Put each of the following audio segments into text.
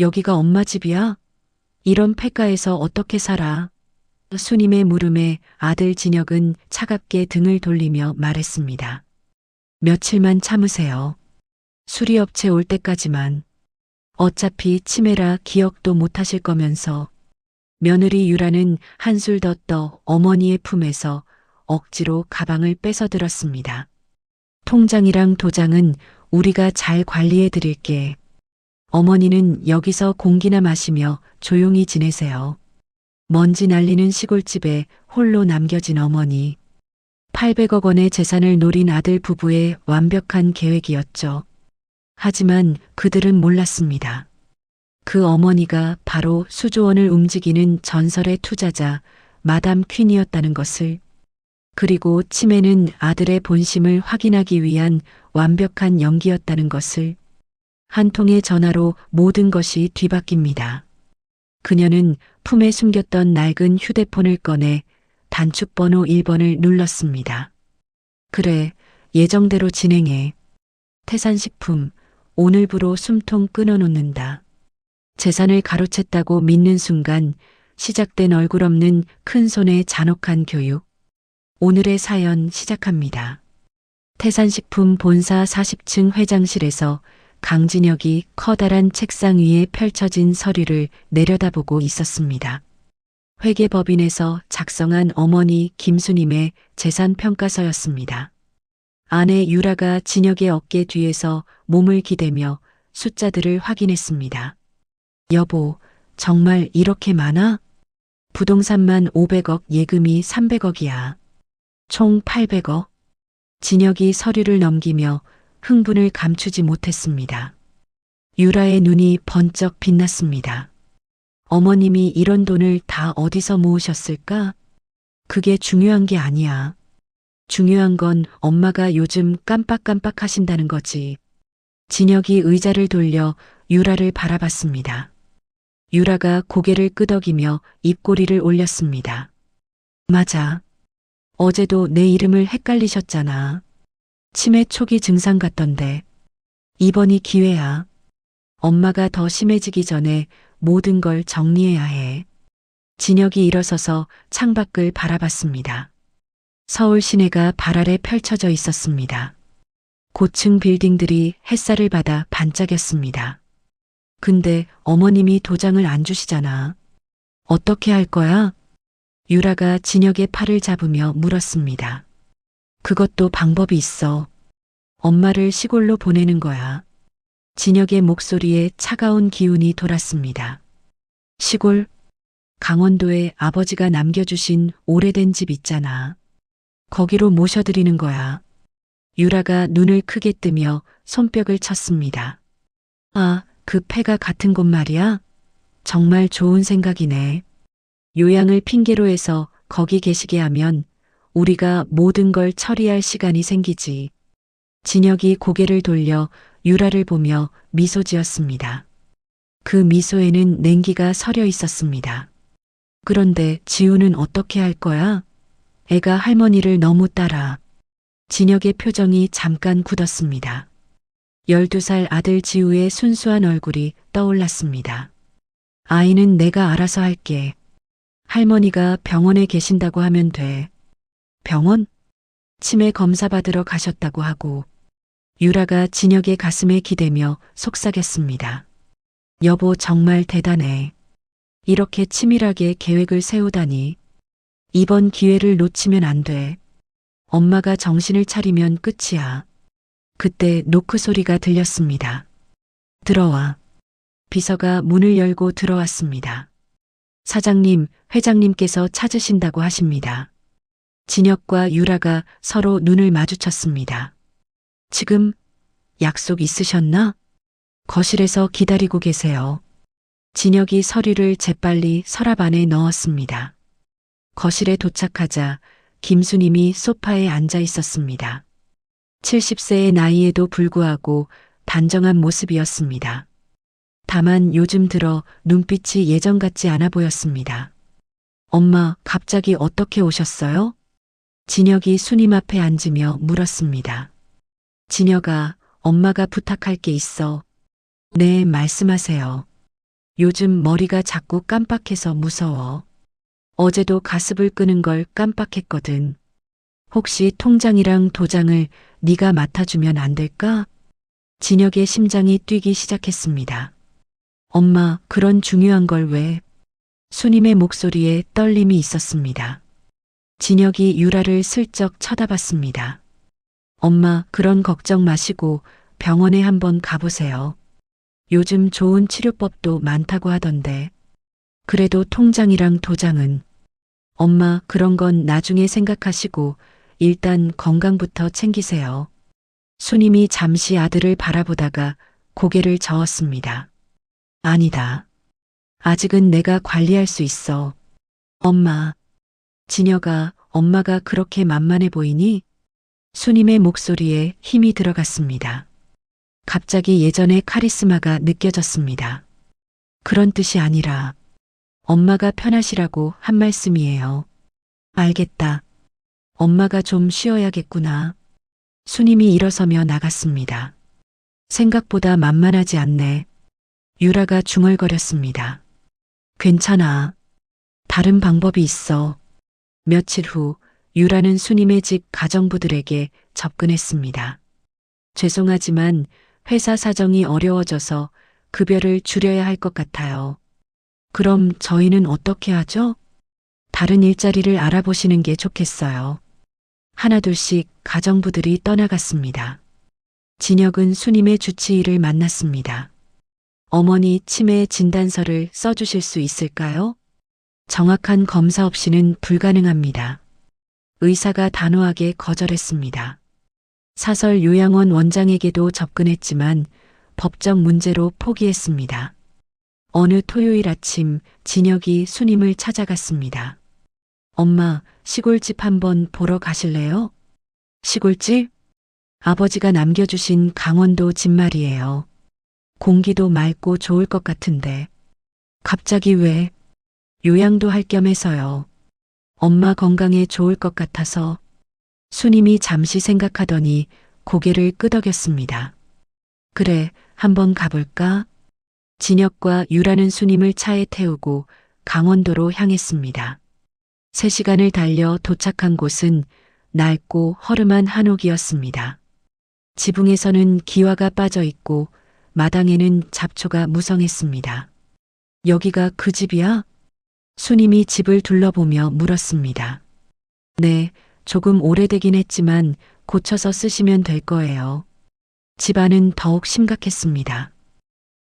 여기가 엄마 집이야? 이런 폐가에서 어떻게 살아? 수님의 물음에 아들 진혁은 차갑게 등을 돌리며 말했습니다. 며칠만 참으세요. 수리업체 올 때까지만. 어차피 치매라 기억도 못하실 거면서. 며느리 유라는 한술 더 떠 어머니의 품에서 억지로 가방을 뺏어들었습니다. 통장이랑 도장은 우리가 잘 관리해 드릴게. 어머니는 여기서 공기나 마시며 조용히 지내세요. 먼지 날리는 시골집에 홀로 남겨진 어머니. 800억 원의 재산을 노린 아들 부부의 완벽한 계획이었죠. 하지만 그들은 몰랐습니다. 그 어머니가 바로 수조원을 움직이는 전설의 투자자 마담 퀸이었다는 것을. 그리고 치매는 아들의 본심을 확인하기 위한 완벽한 연기였다는 것을. 한 통의 전화로 모든 것이 뒤바뀝니다. 그녀는 품에 숨겼던 낡은 휴대폰을 꺼내 단축번호 1번을 눌렀습니다. 그래, 예정대로 진행해. 태산식품, 오늘부로 숨통 끊어놓는다. 재산을 가로챘다고 믿는 순간 시작된 얼굴 없는 큰 손의 잔혹한 교육. 오늘의 사연 시작합니다. 태산식품 본사 40층 회장실에서 강진혁이 커다란 책상 위에 펼쳐진 서류를 내려다보고 있었습니다. 회계법인에서 작성한 어머니 김수님의 재산평가서였습니다. 아내 유라가 진혁의 어깨 뒤에서 몸을 기대며 숫자들을 확인했습니다. 여보, 정말 이렇게 많아? 부동산만 500억, 예금이 300억이야. 총 800억. 진혁이 서류를 넘기며 흥분을 감추지 못했습니다. 유라의 눈이 번쩍 빛났습니다. 어머님이 이런 돈을 다 어디서 모으셨을까? 그게 중요한 게 아니야. 중요한 건 엄마가 요즘 깜빡깜빡 하신다는 거지. 진혁이 의자를 돌려 유라를 바라봤습니다. 유라가 고개를 끄덕이며 입꼬리를 올렸습니다. 맞아. 어제도 내 이름을 헷갈리셨잖아. 치매 초기 증상 같던데. 이번이 기회야. 엄마가 더 심해지기 전에 모든 걸 정리해야 해. 진혁이 일어서서 창밖을 바라봤습니다. 서울 시내가 발 아래 펼쳐져 있었습니다. 고층 빌딩들이 햇살을 받아 반짝였습니다. 근데 어머님이 도장을 안 주시잖아. 어떻게 할 거야? 유라가 진혁의 팔을 잡으며 물었습니다. 그것도 방법이 있어. 엄마를 시골로 보내는 거야. 진혁의 목소리에 차가운 기운이 돌았습니다. 시골? 강원도에 아버지가 남겨주신 오래된 집 있잖아. 거기로 모셔드리는 거야. 유라가 눈을 크게 뜨며 손뼉을 쳤습니다. 아, 그 폐가 같은 곳 말이야? 정말 좋은 생각이네. 요양을 핑계로 해서 거기 계시게 하면 우리가 모든 걸 처리할 시간이 생기지. 진혁이 고개를 돌려 유라를 보며 미소 지었습니다. 그 미소에는 냉기가 서려 있었습니다. 그런데 지우는 어떻게 할 거야? 애가 할머니를 너무 따라. 진혁의 표정이 잠깐 굳었습니다. 12살 아들 지우의 순수한 얼굴이 떠올랐습니다. 아이는 내가 알아서 할게. 할머니가 병원에 계신다고 하면 돼. 병원? 치매 검사 받으러 가셨다고 하고. 유라가 진혁의 가슴에 기대며 속삭였습니다. 여보 정말 대단해. 이렇게 치밀하게 계획을 세우다니. 이번 기회를 놓치면 안 돼. 엄마가 정신을 차리면 끝이야. 그때 노크 소리가 들렸습니다. 들어와. 비서가 문을 열고 들어왔습니다. 사장님, 회장님께서 찾으신다고 하십니다. 진혁과 유라가 서로 눈을 마주쳤습니다. 지금 약속 있으셨나? 거실에서 기다리고 계세요. 진혁이 서류를 재빨리 서랍 안에 넣었습니다. 거실에 도착하자 김수님이 소파에 앉아 있었습니다. 70세의 나이에도 불구하고 단정한 모습이었습니다. 다만 요즘 들어 눈빛이 예전 같지 않아 보였습니다. 엄마, 갑자기 어떻게 오셨어요? 진혁이 수님 앞에 앉으며 물었습니다. 진혁아, 엄마가 부탁할 게 있어. 네, 말씀하세요. 요즘 머리가 자꾸 깜빡해서 무서워. 어제도 가습을 끄는 걸 깜빡했거든. 혹시 통장이랑 도장을 네가 맡아주면 안 될까? 진혁의 심장이 뛰기 시작했습니다. 엄마, 그런 중요한 걸 왜? 수님의 목소리에 떨림이 있었습니다. 진혁이 유라를 슬쩍 쳐다봤습니다. 엄마, 그런 걱정 마시고 병원에 한번 가보세요. 요즘 좋은 치료법도 많다고 하던데. 그래도 통장이랑 도장은. 엄마, 그런 건 나중에 생각하시고 일단 건강부터 챙기세요. 수님이 잠시 아들을 바라보다가 고개를 저었습니다. 아니다. 아직은 내가 관리할 수 있어. 엄마. 진혁아, 엄마가 그렇게 만만해 보이니? 수님의 목소리에 힘이 들어갔습니다. 갑자기 예전의 카리스마가 느껴졌습니다. 그런 뜻이 아니라 엄마가 편하시라고 한 말씀이에요. 알겠다. 엄마가 좀 쉬어야겠구나. 수님이 일어서며 나갔습니다. 생각보다 만만하지 않네. 유라가 중얼거렸습니다. 괜찮아. 다른 방법이 있어. 며칠 후 유라는 수님의 집 가정부들에게 접근했습니다. 죄송하지만 회사 사정이 어려워져서 급여를 줄여야 할 것 같아요. 그럼 저희는 어떻게 하죠? 다른 일자리를 알아보시는 게 좋겠어요. 하나둘씩 가정부들이 떠나갔습니다. 진혁은 수님의 주치의를 만났습니다. 어머니 치매 진단서를 써주실 수 있을까요? 정확한 검사 없이는 불가능합니다. 의사가 단호하게 거절했습니다. 사설 요양원 원장에게도 접근했지만 법적 문제로 포기했습니다. 어느 토요일 아침 진혁이 수님을 찾아갔습니다. 엄마, 시골집 한번 보러 가실래요? 시골집? 아버지가 남겨주신 강원도 집 말이에요. 공기도 맑고 좋을 것 같은데. 갑자기 왜? 요양도 할 겸 해서요. 엄마 건강에 좋을 것 같아서. 수님이 잠시 생각하더니 고개를 끄덕였습니다. 그래, 한번 가볼까? 진혁과 유라는 수님을 차에 태우고 강원도로 향했습니다. 3시간을 달려 도착한 곳은 낡고 허름한 한옥이었습니다. 지붕에서는 기와가 빠져 있고 마당에는 잡초가 무성했습니다. 여기가 그 집이야? 수님이 집을 둘러보며 물었습니다. 네, 조금 오래되긴 했지만 고쳐서 쓰시면 될 거예요. 집안은 더욱 심각했습니다.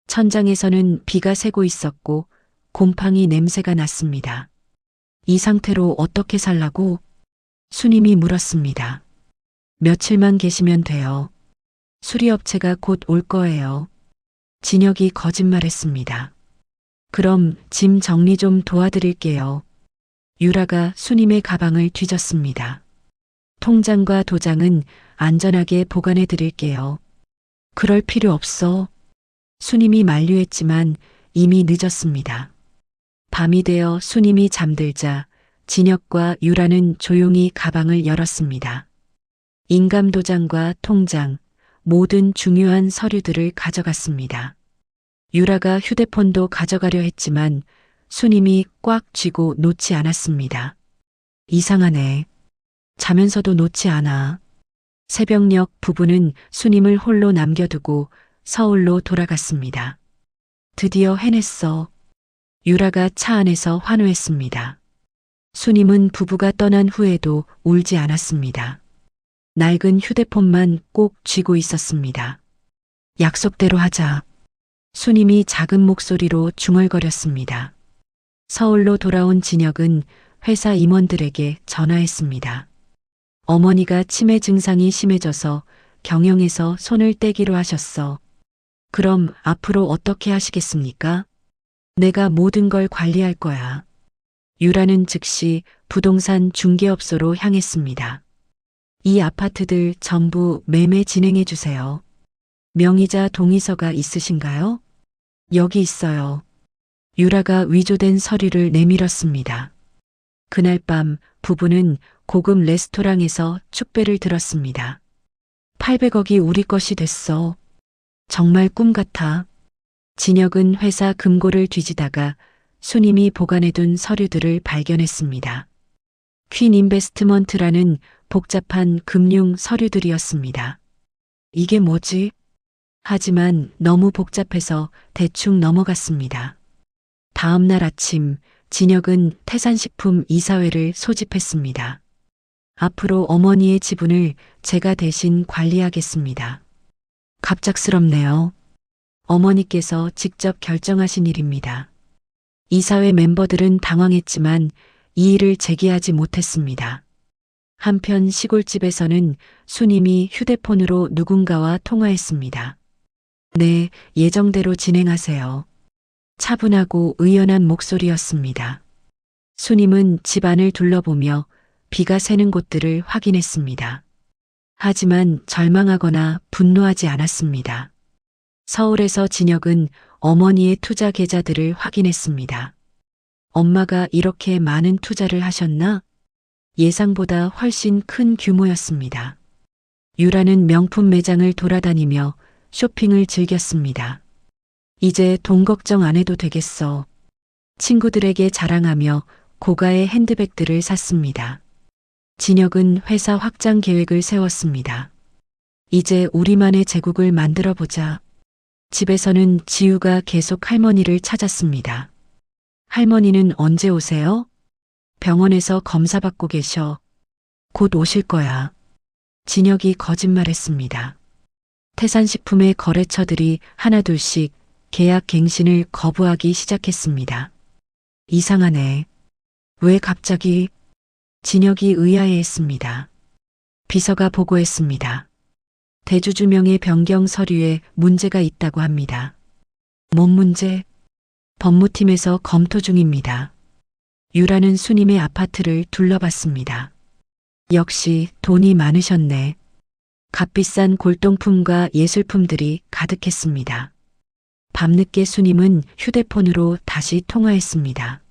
천장에서는 비가 새고 있었고 곰팡이 냄새가 났습니다. 이 상태로 어떻게 살라고? 수님이 물었습니다. 며칠만 계시면 돼요. 수리업체가 곧 올 거예요. 진혁이 거짓말했습니다. 그럼 짐 정리 좀 도와드릴게요. 유라가 수님의 가방을 뒤졌습니다. 통장과 도장은 안전하게 보관해 드릴게요. 그럴 필요 없어. 수님이 만류했지만 이미 늦었습니다. 밤이 되어 수님이 잠들자 진혁과 유라는 조용히 가방을 열었습니다. 인감도장과 통장, 모든 중요한 서류들을 가져갔습니다. 유라가 휴대폰도 가져가려 했지만 수님이 꽉 쥐고 놓지 않았습니다. 이상하네. 자면서도 놓지 않아. 새벽녘 부부는 수님을 홀로 남겨두고 서울로 돌아갔습니다. 드디어 해냈어. 유라가 차 안에서 환호했습니다. 수님은 부부가 떠난 후에도 울지 않았습니다. 낡은 휴대폰만 꼭 쥐고 있었습니다. 약속대로 하자. 수님이 작은 목소리로 중얼거렸습니다. 서울로 돌아온 진혁은 회사 임원들에게 전화했습니다. 어머니가 치매 증상이 심해져서 경영에서 손을 떼기로 하셨어. 그럼 앞으로 어떻게 하시겠습니까? 내가 모든 걸 관리할 거야. 유라는 즉시 부동산 중개업소로 향했습니다. 이 아파트들 전부 매매 진행해 주세요. 명의자 동의서가 있으신가요? 여기 있어요. 유라가 위조된 서류를 내밀었습니다. 그날 밤 부부는 고급 레스토랑에서 축배를 들었습니다. 800억이 우리 것이 됐어. 정말 꿈 같아. 진혁은 회사 금고를 뒤지다가 수님이 보관해둔 서류들을 발견했습니다. 퀸 인베스트먼트라는 복잡한 금융 서류들이었습니다. 이게 뭐지? 하지만 너무 복잡해서 대충 넘어갔습니다. 다음 날 아침 진혁은 태산식품 이사회를 소집했습니다. 앞으로 어머니의 지분을 제가 대신 관리하겠습니다. 갑작스럽네요. 어머니께서 직접 결정하신 일입니다. 이사회 멤버들은 당황했지만 이의를 제기하지 못했습니다. 한편 시골집에서는 수님이 휴대폰으로 누군가와 통화했습니다. 네, 예정대로 진행하세요. 차분하고 의연한 목소리였습니다. 수님은 집안을 둘러보며 비가 새는 곳들을 확인했습니다. 하지만 절망하거나 분노하지 않았습니다. 서울에서 진혁은 어머니의 투자 계좌들을 확인했습니다. 엄마가 이렇게 많은 투자를 하셨나? 예상보다 훨씬 큰 규모였습니다. 유라는 명품 매장을 돌아다니며 쇼핑을 즐겼습니다. 이제 돈 걱정 안 해도 되겠어. 친구들에게 자랑하며 고가의 핸드백들을 샀습니다. 진혁은 회사 확장 계획을 세웠습니다. 이제 우리만의 제국을 만들어 보자. 집에서는 지우가 계속 할머니를 찾았습니다. 할머니는 언제 오세요? 병원에서 검사받고 계셔. 곧 오실 거야. 진혁이 거짓말했습니다. 태산식품의 거래처들이 하나둘씩 계약 갱신을 거부하기 시작했습니다. 이상하네. 왜 갑자기? 진혁이 의아해했습니다. 비서가 보고했습니다. 대주주명의 변경 서류에 문제가 있다고 합니다. 뭔 문제? 법무팀에서 검토 중입니다. 유라는 수님의 아파트를 둘러봤습니다. 역시 돈이 많으셨네. 값비싼 골동품과 예술품들이 가득했습니다. 밤늦게 수님은 휴대폰으로 다시 통화했습니다.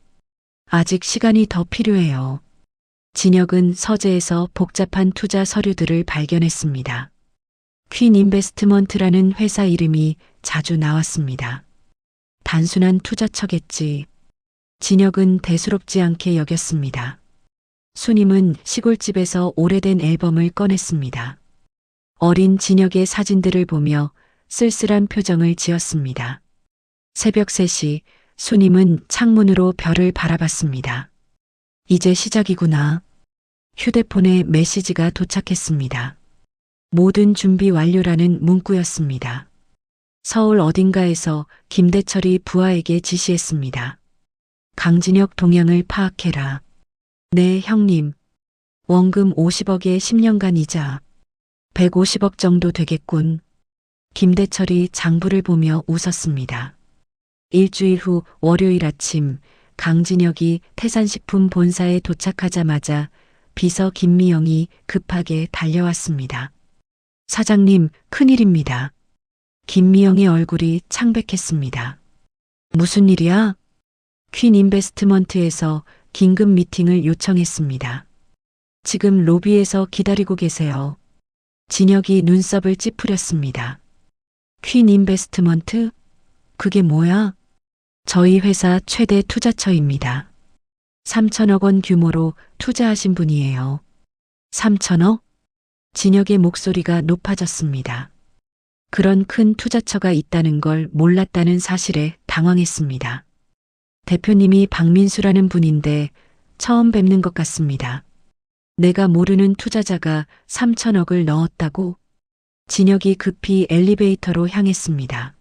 아직 시간이 더 필요해요. 진혁은 서재에서 복잡한 투자 서류들을 발견했습니다. 퀸 인베스트먼트라는 회사 이름이 자주 나왔습니다. 단순한 투자처겠지. 진혁은 대수롭지 않게 여겼습니다. 수님은 시골집에서 오래된 앨범을 꺼냈습니다. 어린 진혁의 사진들을 보며 쓸쓸한 표정을 지었습니다. 새벽 3시 수님은 창문으로 별을 바라봤습니다. 이제 시작이구나. 휴대폰에 메시지가 도착했습니다. 모든 준비 완료라는 문구였습니다. 서울 어딘가에서 김대철이 부하에게 지시했습니다. 강진혁 동향을 파악해라. 네, 형님. 원금 50억에 10년간 이자 150억 정도 되겠군. 김대철이 장부를 보며 웃었습니다. 일주일 후 월요일 아침 강진혁이 태산식품 본사에 도착하자마자 비서 김미영이 급하게 달려왔습니다. 사장님, 큰일입니다. 김미영의 얼굴이 창백했습니다. 무슨 일이야? 퀸 인베스트먼트에서 긴급 미팅을 요청했습니다. 지금 로비에서 기다리고 계세요. 진혁이 눈썹을 찌푸렸습니다. 퀸 인베스트먼트? 그게 뭐야? 저희 회사 최대 투자처입니다. 3천억 원 규모로 투자하신 분이에요. 3천억? 진혁의 목소리가 높아졌습니다. 그런 큰 투자처가 있다는 걸 몰랐다는 사실에 당황했습니다. 대표님이 박민수라는 분인데 처음 뵙는 것 같습니다. 내가 모르는 투자자가 3천억을 넣었다고? 진혁이 급히 엘리베이터로 향했습니다.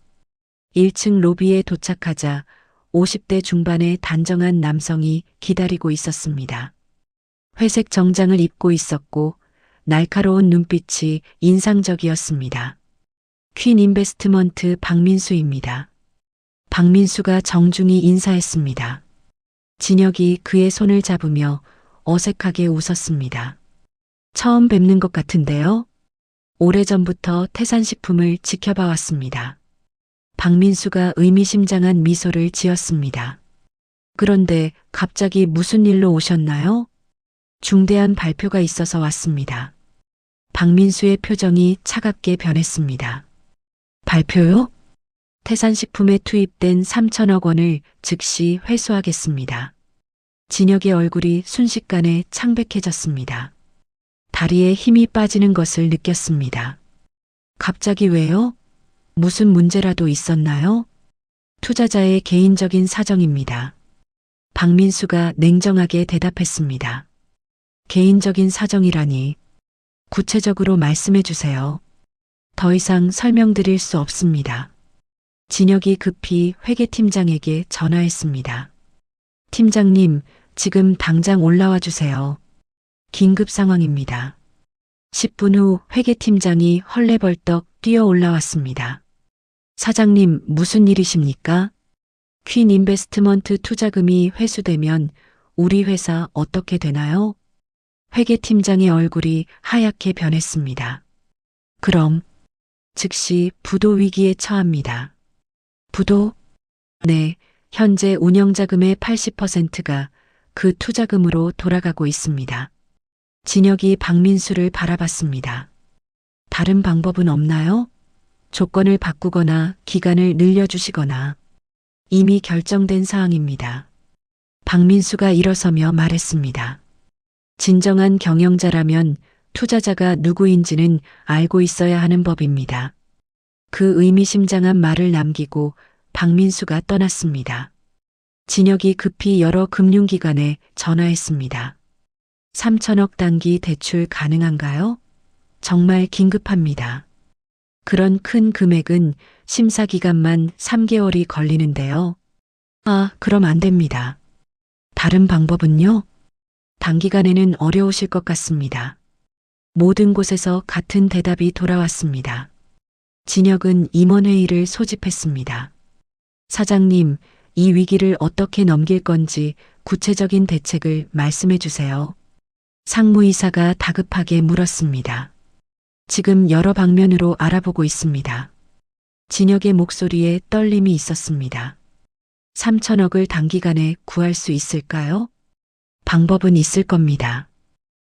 1층 로비에 도착하자 50대 중반의 단정한 남성이 기다리고 있었습니다. 회색 정장을 입고 있었고 날카로운 눈빛이 인상적이었습니다. 퀸 인베스트먼트 박민수입니다. 박민수가 정중히 인사했습니다. 진혁이 그의 손을 잡으며 어색하게 웃었습니다. 처음 뵙는 것 같은데요? 오래전부터 태산식품을 지켜봐 왔습니다. 박민수가 의미심장한 미소를 지었습니다. 그런데 갑자기 무슨 일로 오셨나요? 중대한 발표가 있어서 왔습니다. 박민수의 표정이 차갑게 변했습니다. 발표요? 태산식품에 투입된 3천억 원을 즉시 회수하겠습니다. 진혁의 얼굴이 순식간에 창백해졌습니다. 다리에 힘이 빠지는 것을 느꼈습니다. 갑자기 왜요? 무슨 문제라도 있었나요? 투자자의 개인적인 사정입니다. 박민수가 냉정하게 대답했습니다. 개인적인 사정이라니. 구체적으로 말씀해 주세요. 더 이상 설명드릴 수 없습니다. 진혁이 급히 회계팀장에게 전화했습니다. 팀장님, 지금 당장 올라와 주세요. 긴급 상황입니다. 10분 후 회계팀장이 헐레벌떡 뛰어 올라왔습니다. 사장님, 무슨 일이십니까? 퀸 인베스트먼트 투자금이 회수되면 우리 회사 어떻게 되나요? 회계팀장의 얼굴이 하얗게 변했습니다. 그럼 즉시 부도 위기에 처합니다. 부도? 네, 현재 운영자금의 80%가 그 투자금으로 돌아가고 있습니다. 진혁이 박민수를 바라봤습니다. 다른 방법은 없나요? 조건을 바꾸거나 기간을 늘려주시거나. 이미 결정된 사항입니다. 박민수가 일어서며 말했습니다. 진정한 경영자라면 투자자가 누구인지는 알고 있어야 하는 법입니다. 그 의미심장한 말을 남기고 박민수가 떠났습니다. 진혁이 급히 여러 금융기관에 전화했습니다. 3천억 단기 대출 가능한가요? 정말 긴급합니다. 그런 큰 금액은 심사 기간만 3개월이 걸리는데요. 아, 그럼 안 됩니다. 다른 방법은요? 단기간에는 어려우실 것 같습니다. 모든 곳에서 같은 대답이 돌아왔습니다. 진혁은 임원회의를 소집했습니다. 사장님, 이 위기를 어떻게 넘길 건지 구체적인 대책을 말씀해 주세요. 상무이사가 다급하게 물었습니다. 지금 여러 방면으로 알아보고 있습니다. 진혁의 목소리에 떨림이 있었습니다. 3천억을 단기간에 구할 수 있을까요? 방법은 있을 겁니다.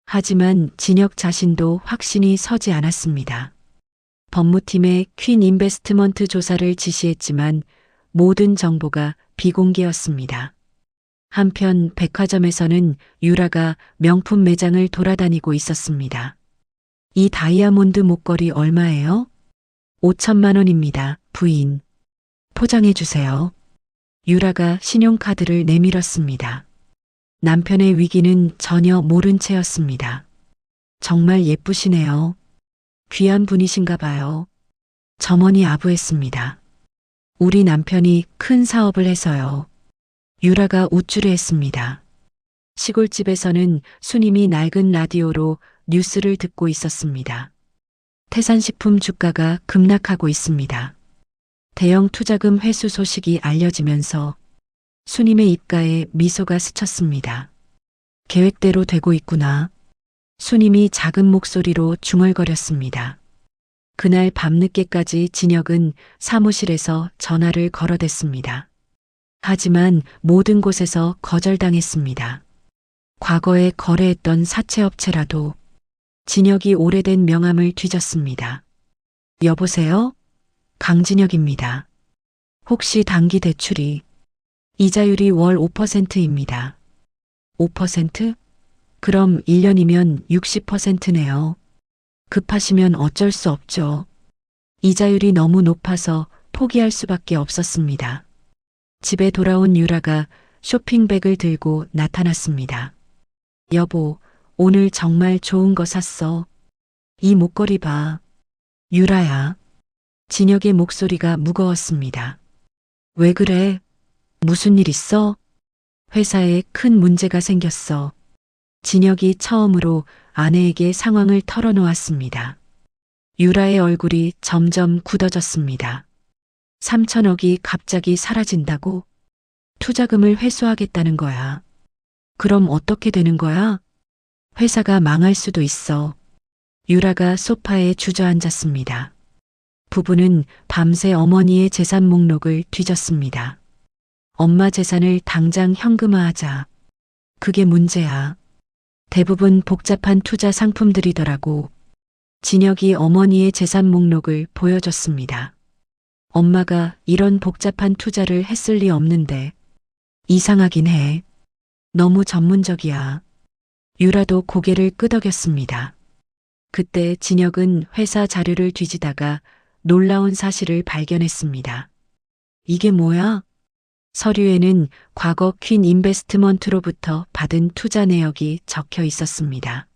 하지만 진혁 자신도 확신이 서지 않았습니다. 법무팀에 퀸 인베스트먼트 조사를 지시했지만 모든 정보가 비공개였습니다. 한편 백화점에서는 유라가 명품 매장을 돌아다니고 있었습니다. 이 다이아몬드 목걸이 얼마예요? 5천만 원입니다, 부인. 포장해 주세요. 유라가 신용카드를 내밀었습니다. 남편의 위기는 전혀 모른 채였습니다. 정말 예쁘시네요. 귀한 분이신가 봐요. 점원이 아부했습니다. 우리 남편이 큰 사업을 해서요. 유라가 우쭐해했습니다. 시골집에서는 수님이 낡은 라디오로 뉴스를 듣고 있었습니다. 태산식품 주가가 급락하고 있습니다. 대형 투자금 회수 소식이 알려지면서 수님의 입가에 미소가 스쳤습니다. 계획대로 되고 있구나. 수님이 작은 목소리로 중얼거렸습니다. 그날 밤늦게까지 진혁은 사무실에서 전화를 걸어댔습니다. 하지만 모든 곳에서 거절당했습니다. 과거에 거래했던 사채업체라도. 진혁이 오래된 명함을 뒤졌습니다. 여보세요? 강진혁입니다. 혹시 단기 대출이 이자율이 월 5%입니다. 5%? 그럼 1년이면 60%네요. 급하시면 어쩔 수 없죠. 이자율이 너무 높아서 포기할 수밖에 없었습니다. 집에 돌아온 유라가 쇼핑백을 들고 나타났습니다. 여보, 오늘 정말 좋은 거 샀어. 이 목걸이 봐. 유라야. 진혁의 목소리가 무거웠습니다. 왜 그래? 무슨 일 있어? 회사에 큰 문제가 생겼어. 진혁이 처음으로 아내에게 상황을 털어놓았습니다. 유라의 얼굴이 점점 굳어졌습니다. 3천억이 갑자기 사라진다고? 투자금을 회수하겠다는 거야. 그럼 어떻게 되는 거야? 회사가 망할 수도 있어. 유라가 소파에 주저앉았습니다. 부부는 밤새 어머니의 재산 목록을 뒤졌습니다. 엄마 재산을 당장 현금화하자. 그게 문제야. 대부분 복잡한 투자 상품들이더라고. 진혁이 어머니의 재산 목록을 보여줬습니다. 엄마가 이런 복잡한 투자를 했을 리 없는데 이상하긴 해. 너무 전문적이야. 유라도 고개를 끄덕였습니다. 그때 진혁은 회사 자료를 뒤지다가 놀라운 사실을 발견했습니다. 이게 뭐야? 서류에는 과거 퀸 인베스트먼트로부터 받은 투자 내역이 적혀 있었습니다.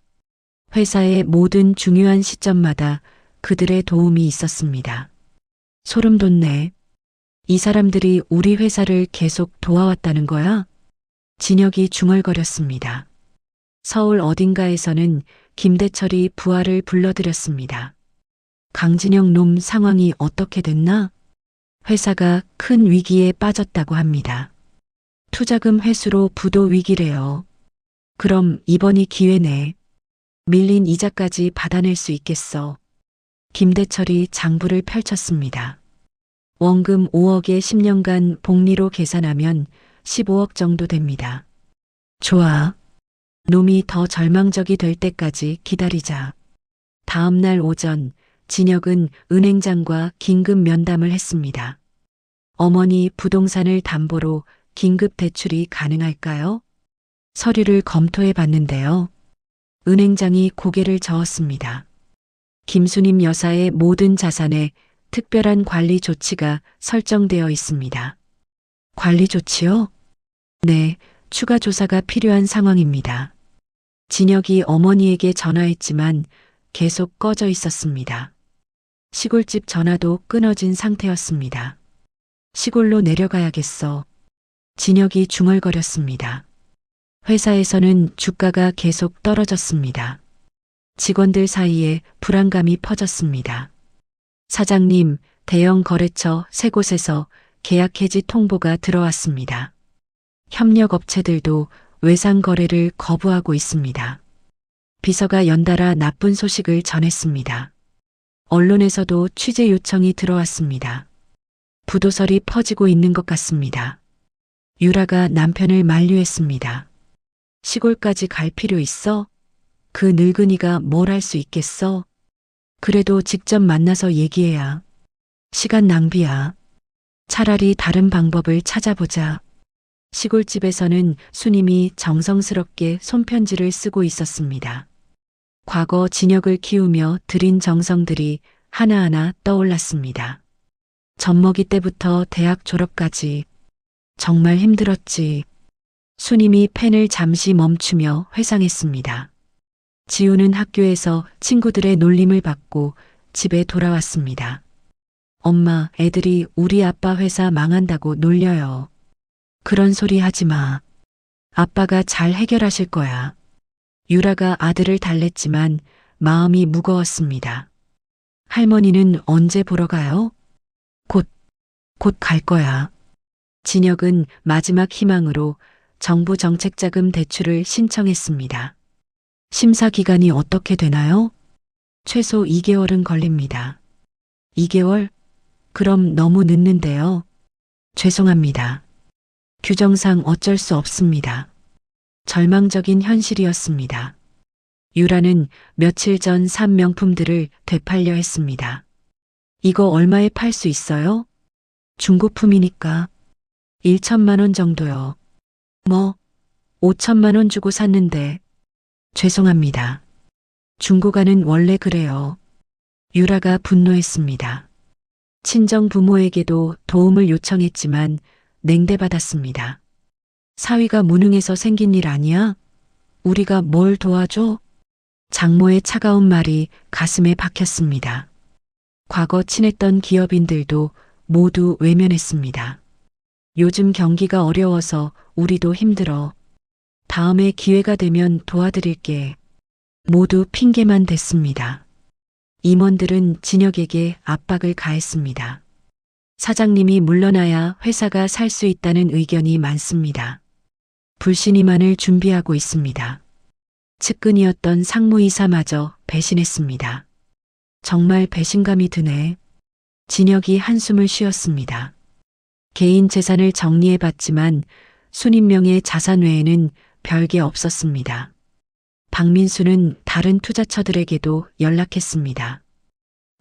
회사의 모든 중요한 시점마다 그들의 도움이 있었습니다. 소름 돋네. 이 사람들이 우리 회사를 계속 도와왔다는 거야? 진혁이 중얼거렸습니다. 서울 어딘가에서는 김대철이 부하를 불러들였습니다. 강진혁 놈 상황이 어떻게 됐나? 회사가 큰 위기에 빠졌다고 합니다. 투자금 회수로 부도 위기래요. 그럼 이번이 기회네. 밀린 이자까지 받아낼 수 있겠어. 김대철이 장부를 펼쳤습니다. 원금 5억에 10년간 복리로 계산하면 15억 정도 됩니다. 좋아. 놈이 더 절망적이 될 때까지 기다리자. 다음 날 오전 진혁은 은행장과 긴급 면담을 했습니다. 어머니 부동산을 담보로 긴급 대출이 가능할까요? 서류를 검토해 봤는데요. 은행장이 고개를 저었습니다. 김수님 여사의 모든 자산에 특별한 관리 조치가 설정되어 있습니다. 관리 조치요? 네, 추가 조사가 필요한 상황입니다. 진혁이 어머니에게 전화했지만 계속 꺼져 있었습니다. 시골집 전화도 끊어진 상태였습니다. 시골로 내려가야겠어. 진혁이 중얼거렸습니다. 회사에서는 주가가 계속 떨어졌습니다. 직원들 사이에 불안감이 퍼졌습니다. 사장님, 대형 거래처 3곳에서 계약 해지 통보가 들어왔습니다. 협력 업체들도 외상 거래를 거부하고 있습니다. 비서가 연달아 나쁜 소식을 전했습니다. 언론에서도 취재 요청이 들어왔습니다. 부도설이 퍼지고 있는 것 같습니다. 유라가 남편을 만류했습니다. 시골까지 갈 필요 있어? 그 늙은이가 뭘 할 수 있겠어? 그래도 직접 만나서 얘기해야. 시간 낭비야. 차라리 다른 방법을 찾아보자. 시골집에서는 수님이 정성스럽게 손편지를 쓰고 있었습니다. 과거 진혁을 키우며 들인 정성들이 하나하나 떠올랐습니다. 젖먹이 때부터 대학 졸업까지 정말 힘들었지. 수님이 펜을 잠시 멈추며 회상했습니다. 지우는 학교에서 친구들의 놀림을 받고 집에 돌아왔습니다. 엄마, 애들이 우리 아빠 회사 망한다고 놀려요. 그런 소리 하지 마. 아빠가 잘 해결하실 거야. 유라가 아들을 달랬지만 마음이 무거웠습니다. 할머니는 언제 보러 가요? 곧 갈 거야. 진혁은 마지막 희망으로 정부 정책자금 대출을 신청했습니다. 심사 기간이 어떻게 되나요? 최소 2개월은 걸립니다. 2개월? 그럼 너무 늦는데요. 죄송합니다. 규정상 어쩔 수 없습니다. 절망적인 현실이었습니다. 유라는 며칠 전 산 명품들을 되팔려 했습니다. 이거 얼마에 팔 수 있어요? 중고품이니까 1천만 원 정도요. 뭐 5천만 원 주고 샀는데. 죄송합니다. 중고가는 원래 그래요. 유라가 분노했습니다. 친정 부모에게도 도움을 요청했지만 냉대받았습니다. 사위가 무능해서 생긴 일 아니야? 우리가 뭘 도와줘? 장모의 차가운 말이 가슴에 박혔습니다. 과거 친했던 기업인들도 모두 외면했습니다. 요즘 경기가 어려워서 우리도 힘들어. 다음에 기회가 되면 도와드릴게. 모두 핑계만 댔습니다. 임원들은 진혁에게 압박을 가했습니다. 사장님이 물러나야 회사가 살 수 있다는 의견이 많습니다. 불신임안을 준비하고 있습니다. 측근이었던 상무이사마저 배신했습니다. 정말 배신감이 드네. 진혁이 한숨을 쉬었습니다. 개인 재산을 정리해봤지만 순임명의 자산 외에는 별게 없었습니다. 박민수는 다른 투자처들에게도 연락했습니다.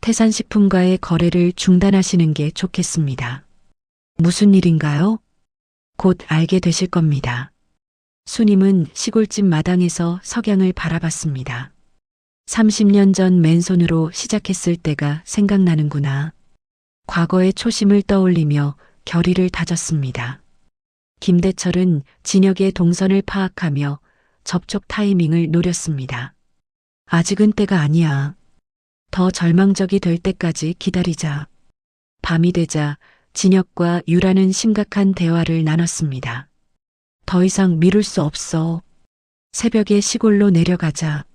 태산식품과의 거래를 중단하시는 게 좋겠습니다. 무슨 일인가요? 곧 알게 되실 겁니다. 수님은 시골집 마당에서 석양을 바라봤습니다. 30년 전 맨손으로 시작했을 때가 생각나는구나. 과거의 초심을 떠올리며 결의를 다졌습니다. 김대철은 진혁의 동선을 파악하며 접촉 타이밍을 노렸습니다. 아직은 때가 아니야. 더 절망적이 될 때까지 기다리자. 밤이 되자 진혁과 유라는 심각한 대화를 나눴습니다. 더 이상 미룰 수 없어. 새벽에 시골로 내려가자.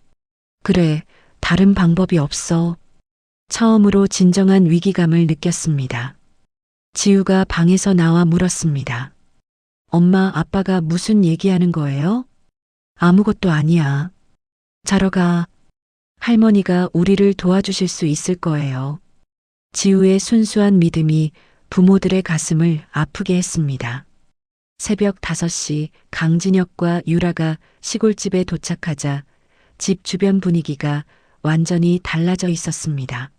그래, 다른 방법이 없어. 처음으로 진정한 위기감을 느꼈습니다. 지우가 방에서 나와 물었습니다. 엄마, 아빠가 무슨 얘기하는 거예요? 아무것도 아니야. 자러 가. 할머니가 우리를 도와주실 수 있을 거예요. 지우의 순수한 믿음이 부모들의 가슴을 아프게 했습니다. 새벽 5시 강진혁과 유라가 시골집에 도착하자 집 주변 분위기가 완전히 달라져 있었습니다.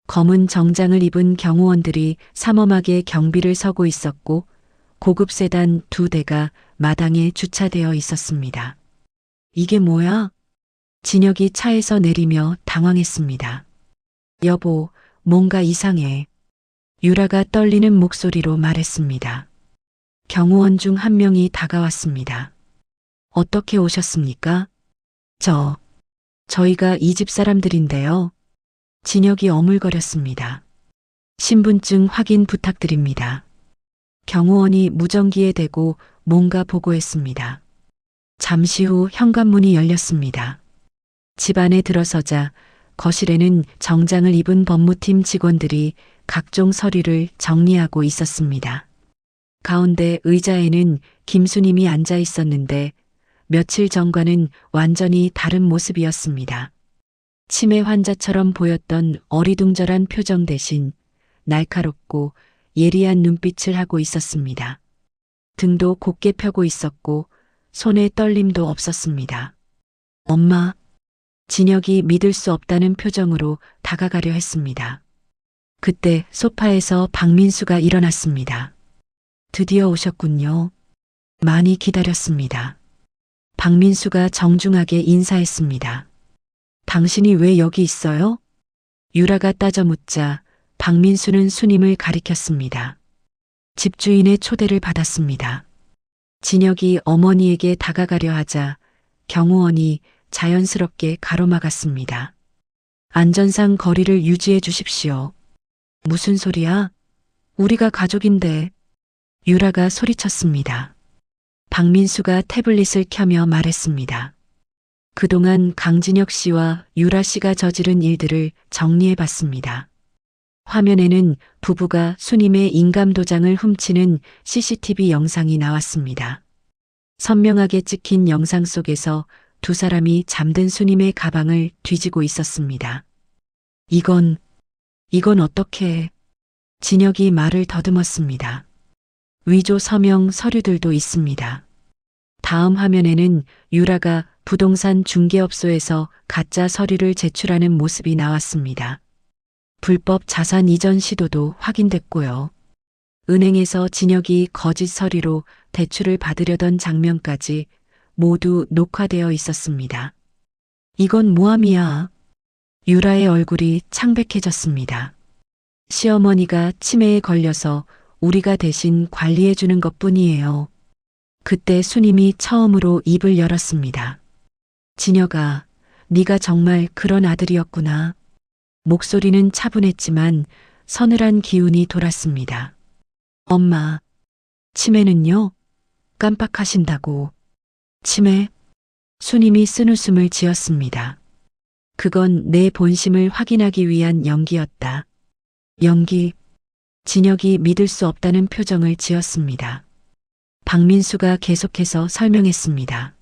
검은 정장을 입은 경호원들이 삼엄하게 경비를 서고 있었고 고급 세단 2대가 마당에 주차되어 있었습니다. 이게 뭐야? 진혁이 차에서 내리며 당황했습니다. 여보, 뭔가 이상해. 유라가 떨리는 목소리로 말했습니다. 경호원 중 한 명이 다가왔습니다. 어떻게 오셨습니까? 저희가 이 집 사람들인데요. 진혁이 어물거렸습니다. 신분증 확인 부탁드립니다. 경호원이 무전기에 대고 뭔가 보고했습니다. 잠시 후 현관문이 열렸습니다. 집 안에 들어서자 거실에는 정장을 입은 법무팀 직원들이 각종 서류를 정리하고 있었습니다. 가운데 의자에는 김수님이 앉아 있었는데 며칠 전과는 완전히 다른 모습이었습니다. 치매 환자처럼 보였던 어리둥절한 표정 대신 날카롭고 예리한 눈빛을 하고 있었습니다. 등도 곧게 펴고 있었고 손에 떨림도 없었습니다. 엄마, 진혁이 믿을 수 없다는 표정으로 다가가려 했습니다. 그때 소파에서 박민수가 일어났습니다. 드디어 오셨군요. 많이 기다렸습니다. 박민수가 정중하게 인사했습니다. 당신이 왜 여기 있어요? 유라가 따져 묻자 박민수는 수님을 가리켰습니다. 집주인의 초대를 받았습니다. 진혁이 어머니에게 다가가려 하자 경호원이 자연스럽게 가로막았습니다. 안전상 거리를 유지해 주십시오. 무슨 소리야? 우리가 가족인데. 유라가 소리쳤습니다. 박민수가 태블릿을 켜며 말했습니다. 그동안 강진혁 씨와 유라 씨가 저지른 일들을 정리해 봤습니다. 화면에는 부부가 수님의 인감도장을 훔치는 CCTV 영상이 나왔습니다. 선명하게 찍힌 영상 속에서 두 사람이 잠든 수님의 가방을 뒤지고 있었습니다. 이건 어떻게? 진혁이 말을 더듬었습니다. 위조 서명 서류들도 있습니다. 다음 화면에는 유라가 부동산 중개업소에서 가짜 서류를 제출하는 모습이 나왔습니다. 불법 자산 이전 시도도 확인됐고요. 은행에서 진혁이 거짓 서류로 대출을 받으려던 장면까지 모두 녹화되어 있었습니다. 이건 모함이야. 유라의 얼굴이 창백해졌습니다. 시어머니가 치매에 걸려서 우리가 대신 관리해주는 것뿐이에요. 그때 수님이 처음으로 입을 열었습니다. 진혁아, 네가 정말 그런 아들이었구나. 목소리는 차분했지만 서늘한 기운이 돌았습니다. 엄마, 치매는요? 깜빡하신다고. 치매? 수님이 쓴웃음을 지었습니다. 그건 내 본심을 확인하기 위한 연기였다. 연기. 진혁이 믿을 수 없다는 표정을 지었습니다. 박민수가 계속해서 설명했습니다.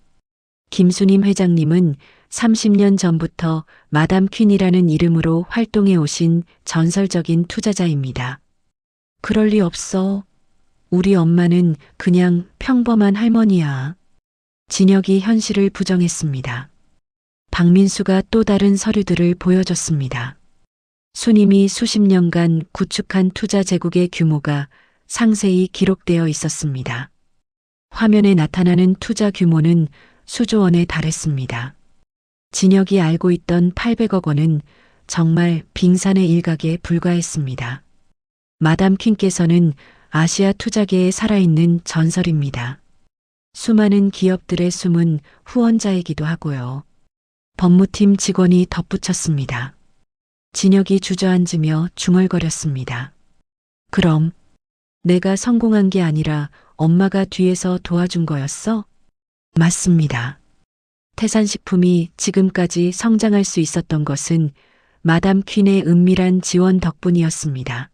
김수님 회장님은 30년 전부터 마담 퀸이라는 이름으로 활동해 오신 전설적인 투자자입니다. 그럴 리 없어. 우리 엄마는 그냥 평범한 할머니야. 진혁이 현실을 부정했습니다. 박민수가 또 다른 서류들을 보여줬습니다. 수님이 수십 년간 구축한 투자 제국의 규모가 상세히 기록되어 있었습니다. 화면에 나타나는 투자 규모는 수조 원에 달했습니다. 진혁이 알고 있던 800억 원은 정말 빙산의 일각에 불과했습니다. 마담 퀸께서는 아시아 투자계에 살아있는 전설입니다. 수많은 기업들의 숨은 후원자이기도 하고요. 법무팀 직원이 덧붙였습니다. 진혁이 주저앉으며 중얼거렸습니다. 그럼 내가 성공한 게 아니라 엄마가 뒤에서 도와준 거였어? 맞습니다. 태산식품이 지금까지 성장할 수 있었던 것은 마담 퀸의 은밀한 지원 덕분이었습니다.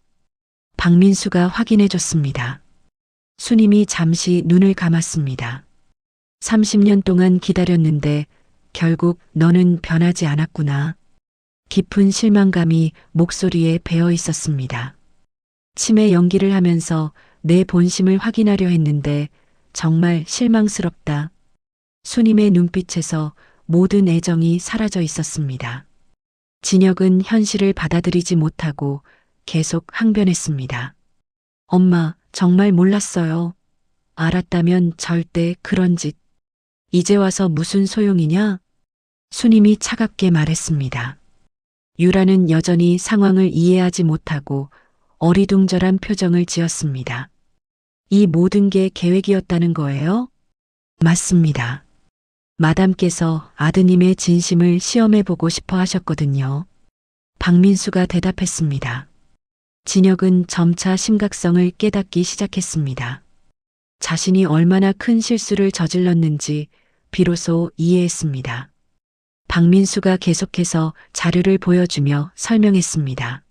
박민수가 확인해 줬습니다. 수님이 잠시 눈을 감았습니다. 30년 동안 기다렸는데 결국 너는 변하지 않았구나. 깊은 실망감이 목소리에 배어 있었습니다. 치매 연기를 하면서 내 본심을 확인하려 했는데 정말 실망스럽다. 수님의 눈빛에서 모든 애정이 사라져 있었습니다. 진혁은 현실을 받아들이지 못하고 계속 항변했습니다. 엄마, 정말 몰랐어요. 알았다면 절대 그런 짓. 이제 와서 무슨 소용이냐? 수님이 차갑게 말했습니다. 유라는 여전히 상황을 이해하지 못하고 어리둥절한 표정을 지었습니다. 이 모든 게 계획이었다는 거예요? 맞습니다. 마담께서 아드님의 진심을 시험해보고 싶어 하셨거든요. 박민수가 대답했습니다. 진혁은 점차 심각성을 깨닫기 시작했습니다. 자신이 얼마나 큰 실수를 저질렀는지 비로소 이해했습니다. 박민수가 계속해서 자료를 보여주며 설명했습니다.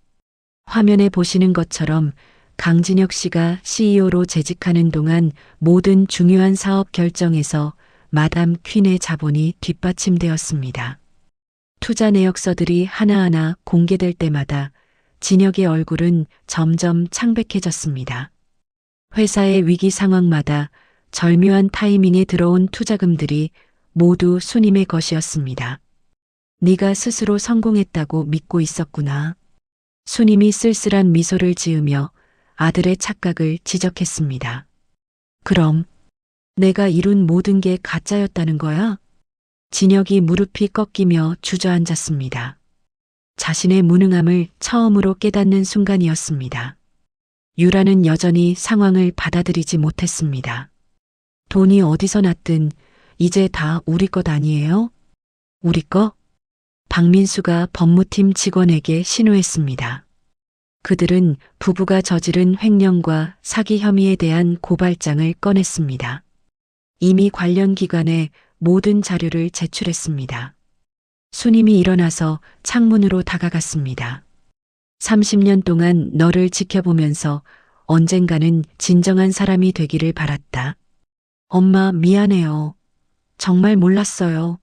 화면에 보시는 것처럼 강진혁 씨가 CEO로 재직하는 동안 모든 중요한 사업 결정에서 마담 퀸의 자본이 뒷받침되었습니다. 투자 내역서들이 하나하나 공개될 때마다 진혁의 얼굴은 점점 창백해졌습니다. 회사의 위기 상황마다 절묘한 타이밍에 들어온 투자금들이 모두 수님의 것이었습니다. 네가 스스로 성공했다고 믿고 있었구나. 수님이 쓸쓸한 미소를 지으며 아들의 착각을 지적했습니다. 그럼 내가 이룬 모든 게 가짜였다는 거야? 진혁이 무릎이 꺾이며 주저앉았습니다. 자신의 무능함을 처음으로 깨닫는 순간이었습니다. 유라는 여전히 상황을 받아들이지 못했습니다. 돈이 어디서 났든 이제 다 우리 것 아니에요? 우리 거? 박민수가 법무팀 직원에게 신호했습니다. 그들은 부부가 저지른 횡령과 사기 혐의에 대한 고발장을 꺼냈습니다. 이미 관련 기관에 모든 자료를 제출했습니다. 수님이 일어나서 창문으로 다가갔습니다. 30년 동안 너를 지켜보면서 언젠가는 진정한 사람이 되기를 바랐다. 엄마, 미안해요. 정말 몰랐어요.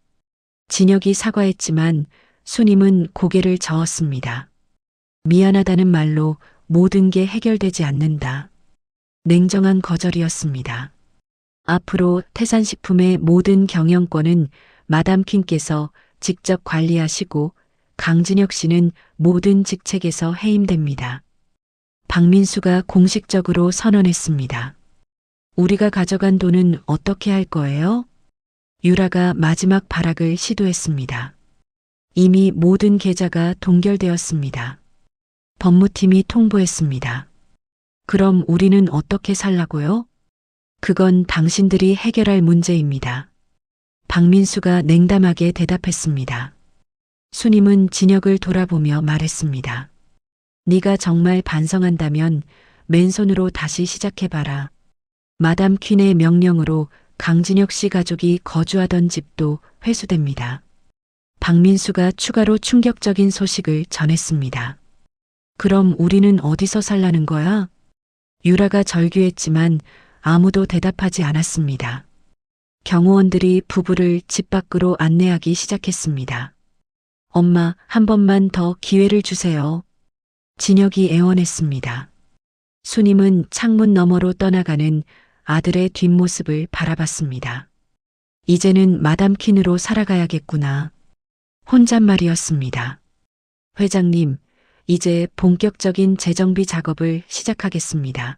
진혁이 사과했지만 수님은 고개를 저었습니다. 미안하다는 말로 모든 게 해결되지 않는다. 냉정한 거절이었습니다. 앞으로 태산식품의 모든 경영권은 마담 퀸께서 직접 관리하시고 강진혁 씨는 모든 직책에서 해임됩니다. 박민수가 공식적으로 선언했습니다. 우리가 가져간 돈은 어떻게 할 거예요? 유라가 마지막 발악을 시도했습니다. 이미 모든 계좌가 동결되었습니다. 법무팀이 통보했습니다. 그럼 우리는 어떻게 살라고요? 그건 당신들이 해결할 문제입니다. 박민수가 냉담하게 대답했습니다. 수님은 진혁을 돌아보며 말했습니다. 네가 정말 반성한다면 맨손으로 다시 시작해봐라. 마담 퀸의 명령으로 강진혁 씨 가족이 거주하던 집도 회수됩니다. 박민수가 추가로 충격적인 소식을 전했습니다. 그럼 우리는 어디서 살라는 거야? 유라가 절규했지만 아무도 대답하지 않았습니다. 경호원들이 부부를 집 밖으로 안내하기 시작했습니다. 엄마, 한 번만 더 기회를 주세요. 진혁이 애원했습니다. 수님은 창문 너머로 떠나가는 아들의 뒷모습을 바라봤습니다. 이제는 마담 퀸으로 살아가야겠구나. 혼잣말이었습니다. 회장님, 이제 본격적인 재정비 작업을 시작하겠습니다.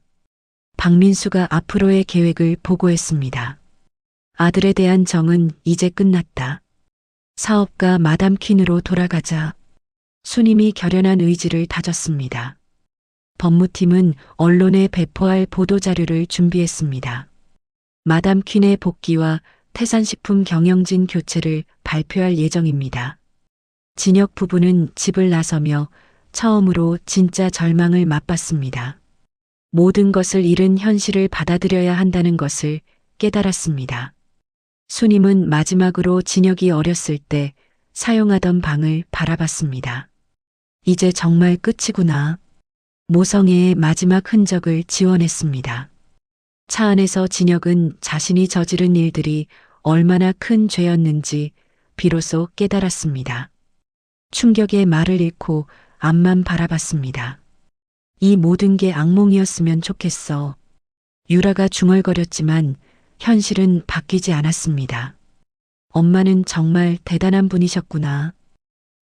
박민수가 앞으로의 계획을 보고했습니다. 아들에 대한 정은 이제 끝났다. 사업가 마담 퀸으로 돌아가자. 수님이 결연한 의지를 다졌습니다. 법무팀은 언론에 배포할 보도자료를 준비했습니다. 마담 퀸의 복귀와 태산식품 경영진 교체를 발표할 예정입니다. 진혁 부부는 집을 나서며 처음으로 진짜 절망을 맛봤습니다. 모든 것을 잃은 현실을 받아들여야 한다는 것을 깨달았습니다. 수님은 마지막으로 진혁이 어렸을 때 사용하던 방을 바라봤습니다. 이제 정말 끝이구나. 모성애의 마지막 흔적을 지워냈습니다. 차 안에서 진혁은 자신이 저지른 일들이 얼마나 큰 죄였는지 비로소 깨달았습니다. 충격의 말을 잃고 앞만 바라봤습니다. 이 모든 게 악몽이었으면 좋겠어. 유라가 중얼거렸지만 현실은 바뀌지 않았습니다. 엄마는 정말 대단한 분이셨구나.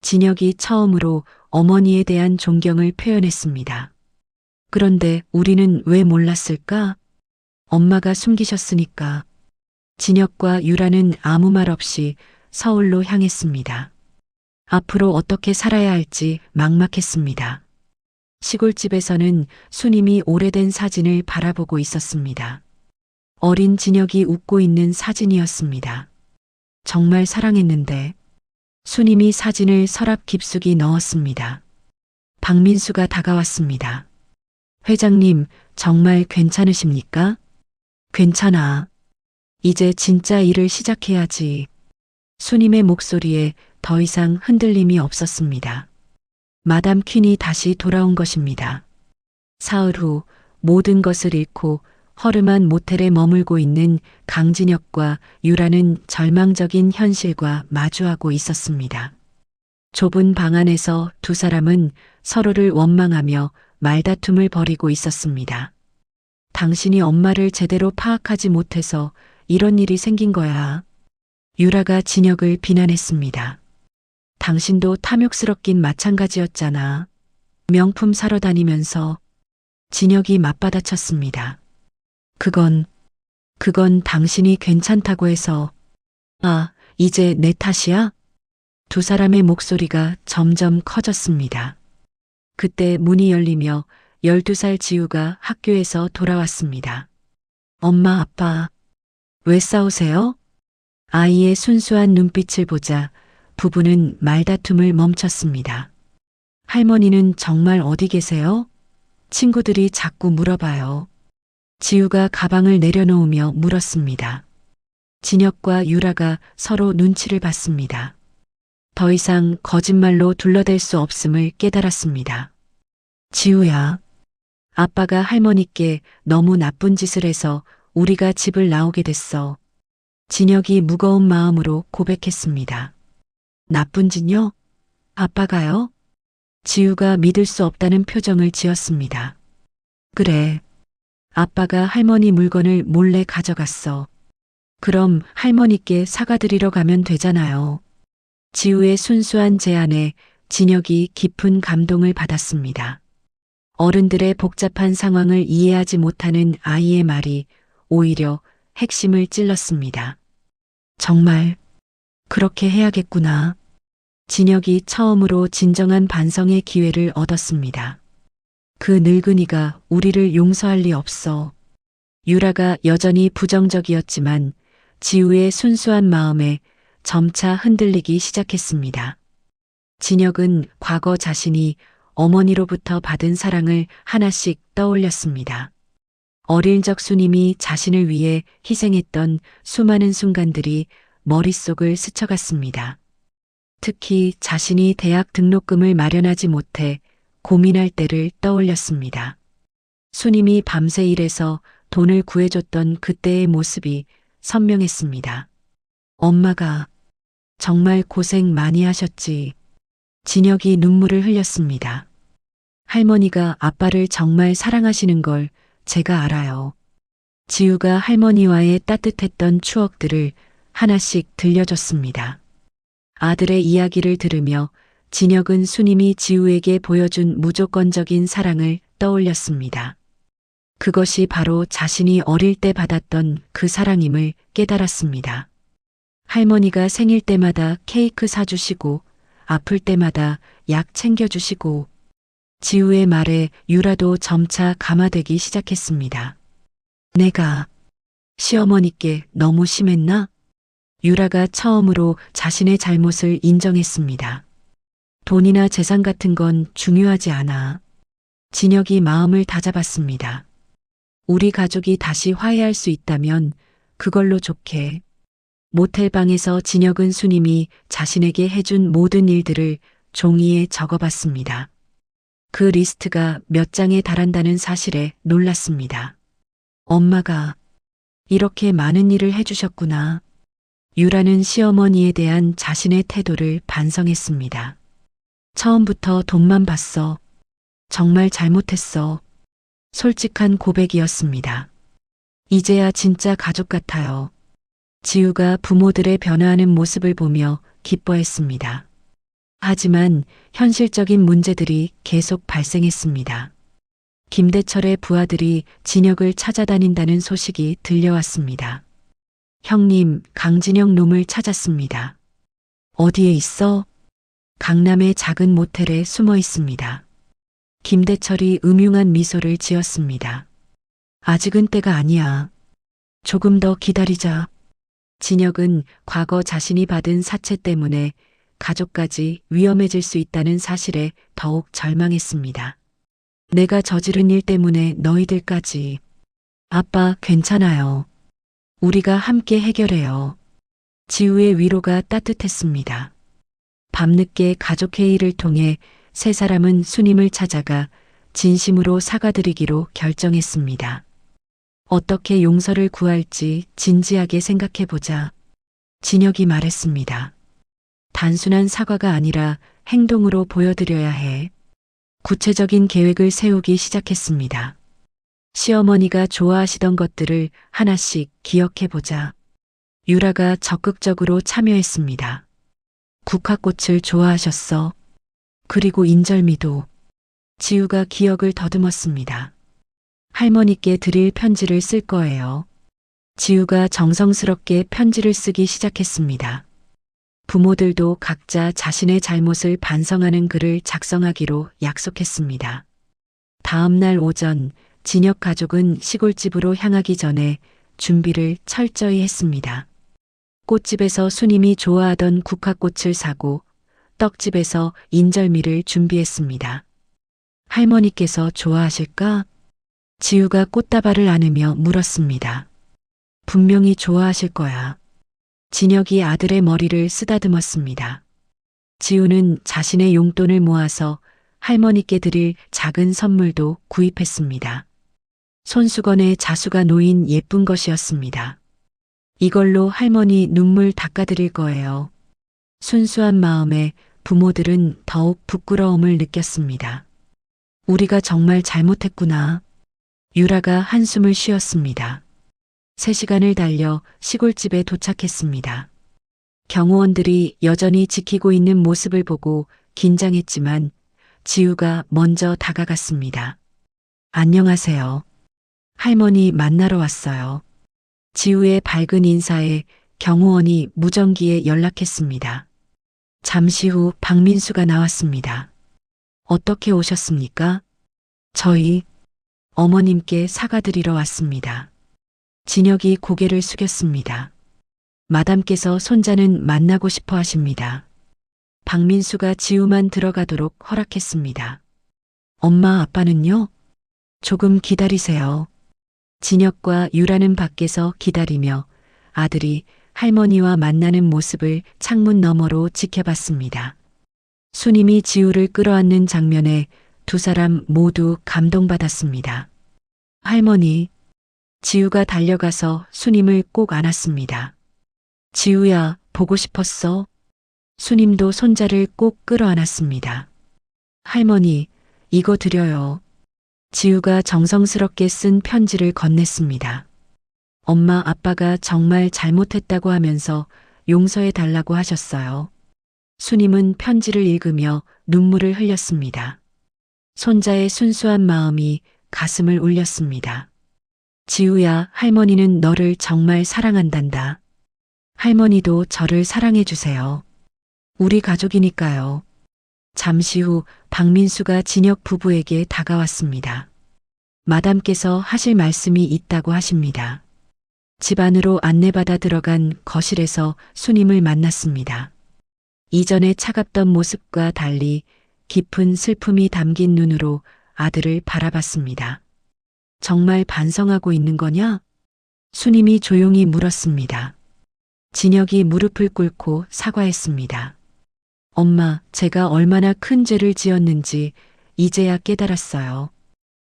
진혁이 처음으로 어머니에 대한 존경을 표현했습니다. 그런데 우리는 왜 몰랐을까? 엄마가 숨기셨으니까. 진혁과 유라는 아무 말 없이 서울로 향했습니다. 앞으로 어떻게 살아야 할지 막막했습니다. 시골집에서는 수님이 오래된 사진을 바라보고 있었습니다. 어린 진혁이 웃고 있는 사진이었습니다. 정말 사랑했는데. 수님이 사진을 서랍 깊숙이 넣었습니다. 박민수가 다가왔습니다. 회장님, 정말 괜찮으십니까? 괜찮아. 이제 진짜 일을 시작해야지. 수님의 목소리에 더 이상 흔들림이 없었습니다. 마담 퀸이 다시 돌아온 것입니다. 사흘 후 모든 것을 잃고 허름한 모텔에 머물고 있는 강진혁과 유라는 절망적인 현실과 마주하고 있었습니다. 좁은 방 안에서 두 사람은 서로를 원망하며 말다툼을 벌이고 있었습니다. 당신이 엄마를 제대로 파악하지 못해서 이런 일이 생긴 거야. 유라가 진혁을 비난했습니다. 당신도 탐욕스럽긴 마찬가지였잖아. 명품 사러 다니면서. 진혁이 맞받아쳤습니다. 그건 당신이 괜찮다고 해서. 아, 이제 내 탓이야? 두 사람의 목소리가 점점 커졌습니다. 그때 문이 열리며 12살 지우가 학교에서 돌아왔습니다. 엄마, 아빠, 왜 싸우세요? 아이의 순수한 눈빛을 보자 부부는 말다툼을 멈췄습니다. 할머니는 정말 어디 계세요? 친구들이 자꾸 물어봐요. 지우가 가방을 내려놓으며 물었습니다. 진혁과 유라가 서로 눈치를 봤습니다. 더 이상 거짓말로 둘러댈 수 없음을 깨달았습니다. 지우야, 아빠가 할머니께 너무 나쁜 짓을 해서 우리가 집을 나오게 됐어. 진혁이 무거운 마음으로 고백했습니다. 나쁜 짓요? 아빠가요? 지우가 믿을 수 없다는 표정을 지었습니다. 그래. 아빠가 할머니 물건을 몰래 가져갔어. 그럼 할머니께 사과드리러 가면 되잖아요. 지우의 순수한 제안에 진혁이 깊은 감동을 받았습니다. 어른들의 복잡한 상황을 이해하지 못하는 아이의 말이 오히려 핵심을 찔렀습니다. 정말 그렇게 해야겠구나. 진혁이 처음으로 진정한 반성의 기회를 얻었습니다. 그 늙은이가 우리를 용서할 리 없어. 유라가 여전히 부정적이었지만 지우의 순수한 마음에 점차 흔들리기 시작했습니다. 진혁은 과거 자신이 어머니로부터 받은 사랑을 하나씩 떠올렸습니다. 어릴 적 수님이 자신을 위해 희생했던 수많은 순간들이 머릿속을 스쳐갔습니다. 특히 자신이 대학 등록금을 마련하지 못해 고민할 때를 떠올렸습니다. 수님이 밤새 일해서 돈을 구해줬던 그때의 모습이 선명했습니다. 엄마가 정말 고생 많이 하셨지. 진혁이 눈물을 흘렸습니다. 할머니가 아빠를 정말 사랑하시는 걸 제가 알아요. 지우가 할머니와의 따뜻했던 추억들을 하나씩 들려줬습니다. 아들의 이야기를 들으며 진혁은 수님이 지우에게 보여준 무조건적인 사랑을 떠올렸습니다. 그것이 바로 자신이 어릴 때 받았던 그 사랑임을 깨달았습니다. 할머니가 생일 때마다 케이크 사주시고 아플 때마다 약 챙겨주시고 지우의 말에 유라도 점차 감화되기 시작했습니다. 내가 시어머니께 너무 심했나? 유라가 처음으로 자신의 잘못을 인정했습니다. 돈이나 재산 같은 건 중요하지 않아. 진혁이 마음을 다잡았습니다. 우리 가족이 다시 화해할 수 있다면 그걸로 좋게. 모텔방에서 진혁은 수님이 자신에게 해준 모든 일들을 종이에 적어봤습니다. 그 리스트가 몇 장에 달한다는 사실에 놀랐습니다. 엄마가 이렇게 많은 일을 해주셨구나. 유라는 시어머니에 대한 자신의 태도를 반성했습니다. 처음부터 돈만 봤어. 정말 잘못했어. 솔직한 고백이었습니다. 이제야 진짜 가족 같아요. 지우가 부모들의 변화하는 모습을 보며 기뻐했습니다. 하지만 현실적인 문제들이 계속 발생했습니다. 김대철의 부하들이 진혁을 찾아다닌다는 소식이 들려왔습니다. 형님, 강진혁 놈을 찾았습니다. 어디에 있어? 강남의 작은 모텔에 숨어 있습니다. 김대철이 음흉한 미소를 지었습니다. 아직은 때가 아니야. 조금 더 기다리자. 진혁은 과거 자신이 받은 사채 때문에 가족까지 위험해질 수 있다는 사실에 더욱 절망했습니다. 내가 저지른 일 때문에 너희들까지. 아빠, 괜찮아요. 우리가 함께 해결해요. 지우의 위로가 따뜻했습니다. 밤늦게 가족회의를 통해 세 사람은 수님을 찾아가 진심으로 사과드리기로 결정했습니다. 어떻게 용서를 구할지 진지하게 생각해보자. 진혁이 말했습니다. 단순한 사과가 아니라 행동으로 보여드려야 해. 구체적인 계획을 세우기 시작했습니다. 시어머니가 좋아하시던 것들을 하나씩 기억해보자. 유라가 적극적으로 참여했습니다. 국화꽃을 좋아하셨어. 그리고 인절미도. 지우가 기억을 더듬었습니다. 할머니께 드릴 편지를 쓸 거예요. 지우가 정성스럽게 편지를 쓰기 시작했습니다. 부모들도 각자 자신의 잘못을 반성하는 글을 작성하기로 약속했습니다. 다음 날 오전, 진혁 가족은 시골집으로 향하기 전에 준비를 철저히 했습니다. 꽃집에서 수님이 좋아하던 국화꽃을 사고 떡집에서 인절미를 준비했습니다. 할머니께서 좋아하실까? 지우가 꽃다발을 안으며 물었습니다. 분명히 좋아하실 거야. 진혁이 아들의 머리를 쓰다듬었습니다. 지우는 자신의 용돈을 모아서 할머니께 드릴 작은 선물도 구입했습니다. 손수건에 자수가 놓인 예쁜 것이었습니다. 이걸로 할머니 눈물 닦아드릴 거예요. 순수한 마음에 부모들은 더욱 부끄러움을 느꼈습니다. 우리가 정말 잘못했구나. 유라가 한숨을 쉬었습니다. 3시간을 달려 시골집에 도착했습니다. 경호원들이 여전히 지키고 있는 모습을 보고 긴장했지만 지우가 먼저 다가갔습니다. 안녕하세요. 할머니 만나러 왔어요. 지우의 밝은 인사에 경호원이 무전기에 연락했습니다. 잠시 후 박민수가 나왔습니다. 어떻게 오셨습니까? 저희 어머님께 사과드리러 왔습니다. 진혁이 고개를 숙였습니다. 마담께서 손자는 만나고 싶어 하십니다. 박민수가 지우만 들어가도록 허락했습니다. 엄마 아빠는요? 조금 기다리세요. 진혁과 유라는 밖에서 기다리며 아들이 할머니와 만나는 모습을 창문 너머로 지켜봤습니다. 수님이 지우를 끌어안는 장면에 두 사람 모두 감동받았습니다. 할머니, 지우가 달려가서 수님을 꼭 안았습니다. 지우야, 보고 싶었어? 수님도 손자를 꼭 끌어안았습니다. 할머니, 이거 드려요. 지우가 정성스럽게 쓴 편지를 건넸습니다. 엄마 아빠가 정말 잘못했다고 하면서 용서해 달라고 하셨어요. 수님은 편지를 읽으며 눈물을 흘렸습니다. 손자의 순수한 마음이 가슴을 울렸습니다. 지우야, 할머니는 너를 정말 사랑한단다. 할머니도 저를 사랑해 주세요. 우리 가족이니까요. 잠시 후 박민수가 진혁 부부에게 다가왔습니다. 마담께서 하실 말씀이 있다고 하십니다. 집 안으로 안내받아 들어간 거실에서 수님을 만났습니다. 이전의 차갑던 모습과 달리 깊은 슬픔이 담긴 눈으로 아들을 바라봤습니다. 정말 반성하고 있는 거냐? 수님이 조용히 물었습니다. 진혁이 무릎을 꿇고 사과했습니다. 엄마, 제가 얼마나 큰 죄를 지었는지 이제야 깨달았어요.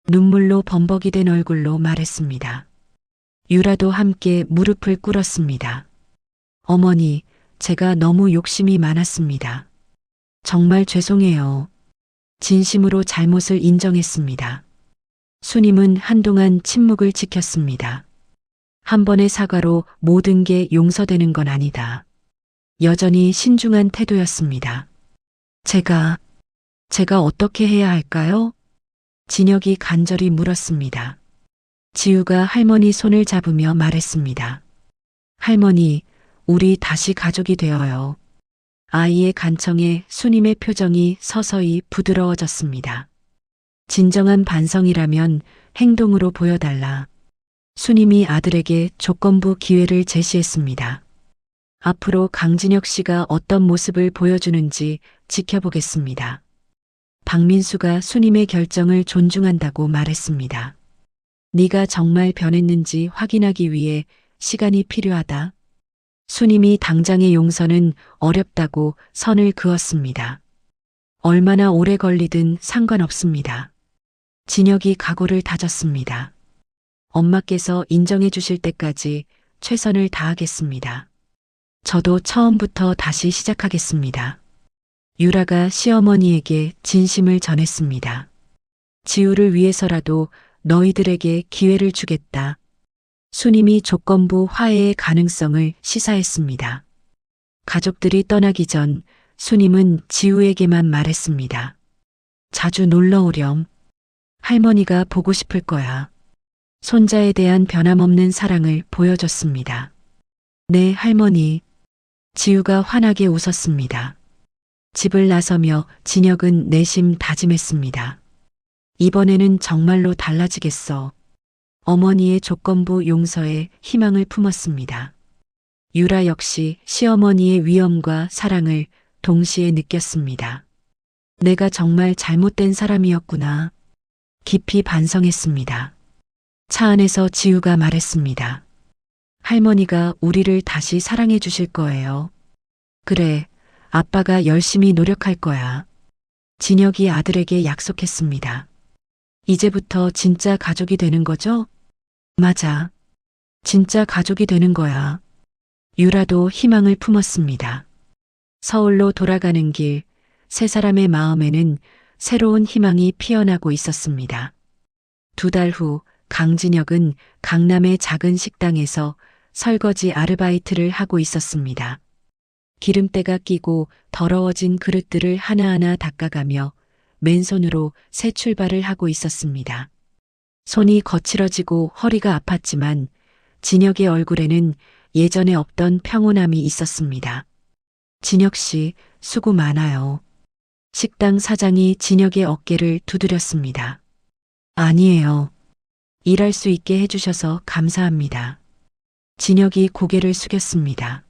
눈물로 범벅이 된 얼굴로 말했습니다. 유라도 함께 무릎을 꿇었습니다. 어머니, 제가 너무 욕심이 많았습니다. 정말 죄송해요. 진심으로 잘못을 인정했습니다. 수님은 한동안 침묵을 지켰습니다. 한 번의 사과로 모든 게 용서되는 건 아니다. 여전히 신중한 태도였습니다. 제가 어떻게 해야 할까요? 진혁이 간절히 물었습니다. 지우가 할머니 손을 잡으며 말했습니다. 할머니, 우리 다시 가족이 되어요. 아이의 간청에 수님의 표정이 서서히 부드러워졌습니다. 진정한 반성이라면 행동으로 보여달라. 수님이 아들에게 조건부 기회를 제시했습니다. 앞으로 강진혁 씨가 어떤 모습을 보여주는지 지켜보겠습니다. 박민수가 수님의 결정을 존중한다고 말했습니다. 네가 정말 변했는지 확인하기 위해 시간이 필요하다. 수님이 당장의 용서는 어렵다고 선을 그었습니다. 얼마나 오래 걸리든 상관없습니다. 진혁이 각오를 다졌습니다. 엄마께서 인정해 주실 때까지 최선을 다하겠습니다. 저도 처음부터 다시 시작하겠습니다. 유라가 시어머니에게 진심을 전했습니다. 지우를 위해서라도 너희들에게 기회를 주겠다. 수님이 조건부 화해의 가능성을 시사했습니다. 가족들이 떠나기 전 수님은 지우에게만 말했습니다. 자주 놀러 오렴. 할머니가 보고 싶을 거야. 손자에 대한 변함없는 사랑을 보여줬습니다. 네, 할머니. 지우가 환하게 웃었습니다. 집을 나서며 진혁은 내심 다짐했습니다. 이번에는 정말로 달라지겠어. 어머니의 조건부 용서에 희망을 품었습니다. 유라 역시 시어머니의 위엄과 사랑을 동시에 느꼈습니다. 내가 정말 잘못된 사람이었구나. 깊이 반성했습니다. 차 안에서 지우가 말했습니다. 할머니가 우리를 다시 사랑해 주실 거예요. 그래, 아빠가 열심히 노력할 거야. 진혁이 아들에게 약속했습니다. 이제부터 진짜 가족이 되는 거죠? 맞아. 진짜 가족이 되는 거야. 유라도 희망을 품었습니다. 서울로 돌아가는 길, 세 사람의 마음에는 새로운 희망이 피어나고 있었습니다. 2달 후 강진혁은 강남의 작은 식당에서 설거지 아르바이트를 하고 있었습니다. 기름때가 끼고 더러워진 그릇들을 하나하나 닦아가며 맨손으로 새 출발을 하고 있었습니다. 손이 거칠어지고 허리가 아팠지만 진혁의 얼굴에는 예전에 없던 평온함이 있었습니다. 진혁 씨, 수고 많아요. 식당 사장이 진혁의 어깨를 두드렸습니다. 아니에요. 일할 수 있게 해주셔서 감사합니다. 진혁이 고개를 숙였습니다.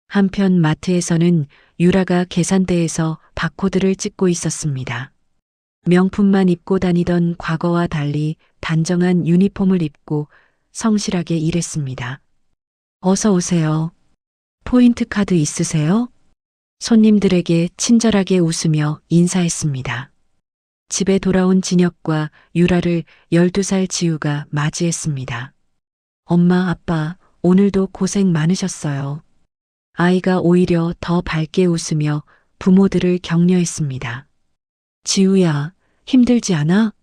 한편 마트에서는 유라가 계산대에서 바코드를 찍고 있었습니다. 명품만 입고 다니던 과거와 달리 단정한 유니폼을 입고 성실하게 일했습니다. 어서 오세요. 포인트 카드 있으세요? 손님들에게 친절하게 웃으며 인사했습니다. 집에 돌아온 진혁과 유라를 12살 지우가 맞이했습니다. 엄마, 아빠, 오늘도 고생 많으셨어요. 아이가 오히려 더 밝게 웃으며 부모들을 격려했습니다. 지우야, 힘들지 않아?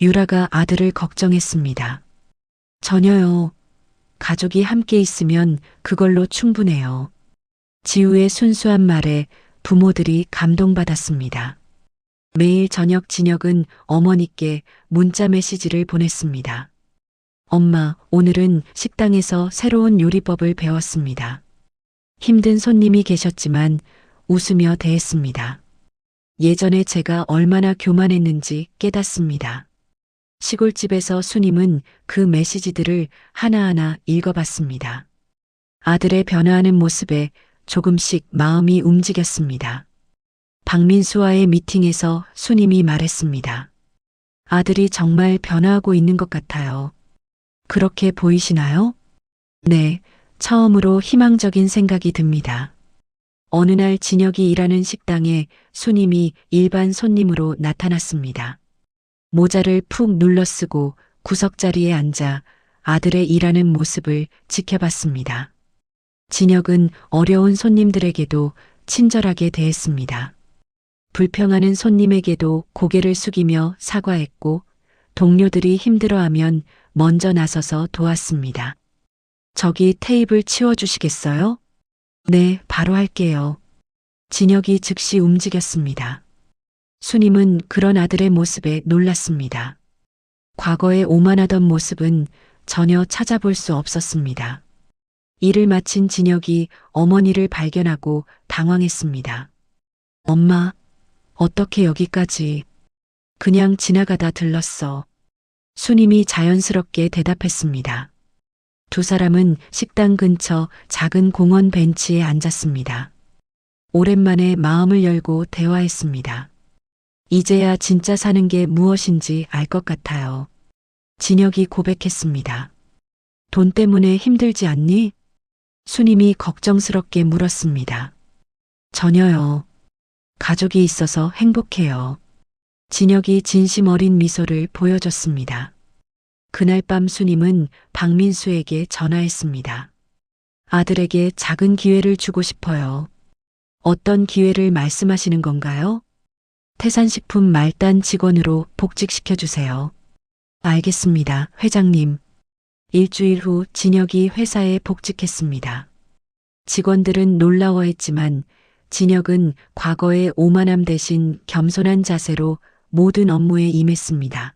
유라가 아들을 걱정했습니다. 전혀요. 가족이 함께 있으면 그걸로 충분해요. 지우의 순수한 말에 부모들이 감동받았습니다. 매일 저녁 진혁은 어머니께 문자 메시지를 보냈습니다. 엄마, 오늘은 식당에서 새로운 요리법을 배웠습니다. 힘든 손님이 계셨지만 웃으며 대했습니다. 예전에 제가 얼마나 교만했는지 깨닫습니다. 시골집에서 수님은 그 메시지들을 하나하나 읽어봤습니다. 아들의 변화하는 모습에 조금씩 마음이 움직였습니다. 박민수와의 미팅에서 수님이 말했습니다. 아들이 정말 변화하고 있는 것 같아요. 그렇게 보이시나요? 네, 처음으로 희망적인 생각이 듭니다. 어느 날 진혁이 일하는 식당에 수님이 일반 손님으로 나타났습니다. 모자를 푹 눌러쓰고 구석자리에 앉아 아들의 일하는 모습을 지켜봤습니다. 진혁은 어려운 손님들에게도 친절하게 대했습니다. 불평하는 손님에게도 고개를 숙이며 사과했고 동료들이 힘들어하면 먼저 나서서 도왔습니다. 저기 테이블 치워주시겠어요? 네, 바로 할게요. 진혁이 즉시 움직였습니다. 수님은 그런 아들의 모습에 놀랐습니다. 과거에 오만하던 모습은 전혀 찾아볼 수 없었습니다. 일을 마친 진혁이 어머니를 발견하고 당황했습니다. 엄마, 어떻게 여기까지? 그냥 지나가다 들렀어. 수님이 자연스럽게 대답했습니다. 두 사람은 식당 근처 작은 공원 벤치에 앉았습니다. 오랜만에 마음을 열고 대화했습니다. 이제야 진짜 사는 게 무엇인지 알 것 같아요. 진혁이 고백했습니다. 돈 때문에 힘들지 않니? 수님이 걱정스럽게 물었습니다. 전혀요. 가족이 있어서 행복해요. 진혁이 진심 어린 미소를 보여줬습니다. 그날 밤 수님은 박민수에게 전화했습니다. 아들에게 작은 기회를 주고 싶어요. 어떤 기회를 말씀하시는 건가요? 태산식품 말단 직원으로 복직시켜주세요. 알겠습니다, 회장님. 일주일 후 진혁이 회사에 복직했습니다. 직원들은 놀라워했지만 진혁은 과거의 오만함 대신 겸손한 자세로 모든 업무에 임했습니다.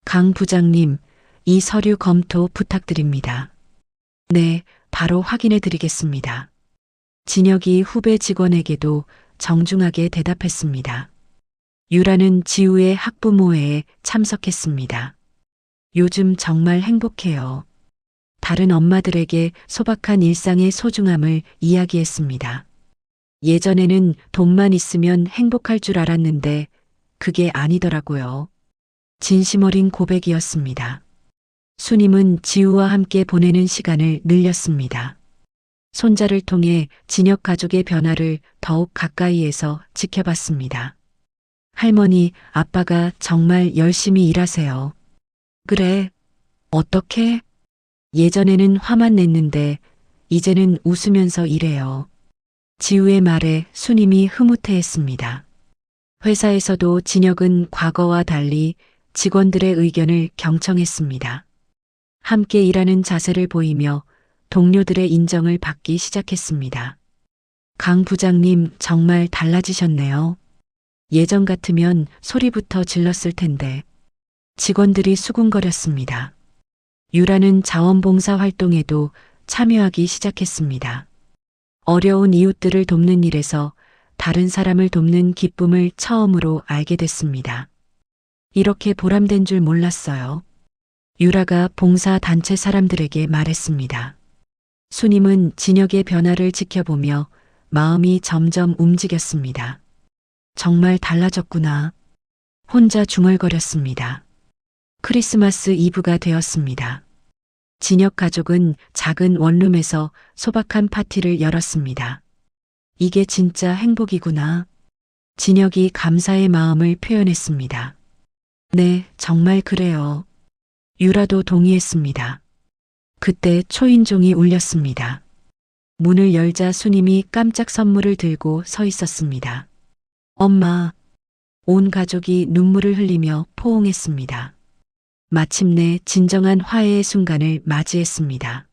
강 부장님, 이 서류 검토 부탁드립니다. 네, 바로 확인해 드리겠습니다. 진혁이 후배 직원에게도 정중하게 대답했습니다. 유라는 지우의 학부모회에 참석했습니다. 요즘 정말 행복해요. 다른 엄마들에게 소박한 일상의 소중함을 이야기했습니다. 예전에는 돈만 있으면 행복할 줄 알았는데 그게 아니더라고요. 진심 어린 고백이었습니다. 수님은 지우와 함께 보내는 시간을 늘렸습니다. 손자를 통해 진혁 가족의 변화를 더욱 가까이에서 지켜봤습니다. 할머니, 아빠가 정말 열심히 일하세요. 그래, 어떻게? 예전에는 화만 냈는데 이제는 웃으면서 일해요. 지우의 말에 수님이 흐뭇해했습니다. 회사에서도 진혁은 과거와 달리 직원들의 의견을 경청했습니다. 함께 일하는 자세를 보이며 동료들의 인정을 받기 시작했습니다. 강 부장님 정말 달라지셨네요. 예전 같으면 소리부터 질렀을 텐데. 직원들이 수군거렸습니다. 유라는 자원봉사 활동에도 참여하기 시작했습니다. 어려운 이웃들을 돕는 일에서 다른 사람을 돕는 기쁨을 처음으로 알게 됐습니다. 이렇게 보람된 줄 몰랐어요. 유라가 봉사 단체 사람들에게 말했습니다. 수님은 진혁의 변화를 지켜보며 마음이 점점 움직였습니다. 정말 달라졌구나. 혼자 중얼거렸습니다. 크리스마스 이브가 되었습니다. 진혁 가족은 작은 원룸에서 소박한 파티를 열었습니다. 이게 진짜 행복이구나. 진혁이 감사의 마음을 표현했습니다. 네, 정말 그래요. 유라도 동의했습니다. 그때 초인종이 울렸습니다. 문을 열자 수님이 깜짝 선물을 들고 서 있었습니다. 엄마, 온 가족이 눈물을 흘리며 포옹했습니다. 마침내 진정한 화해의 순간을 맞이했습니다.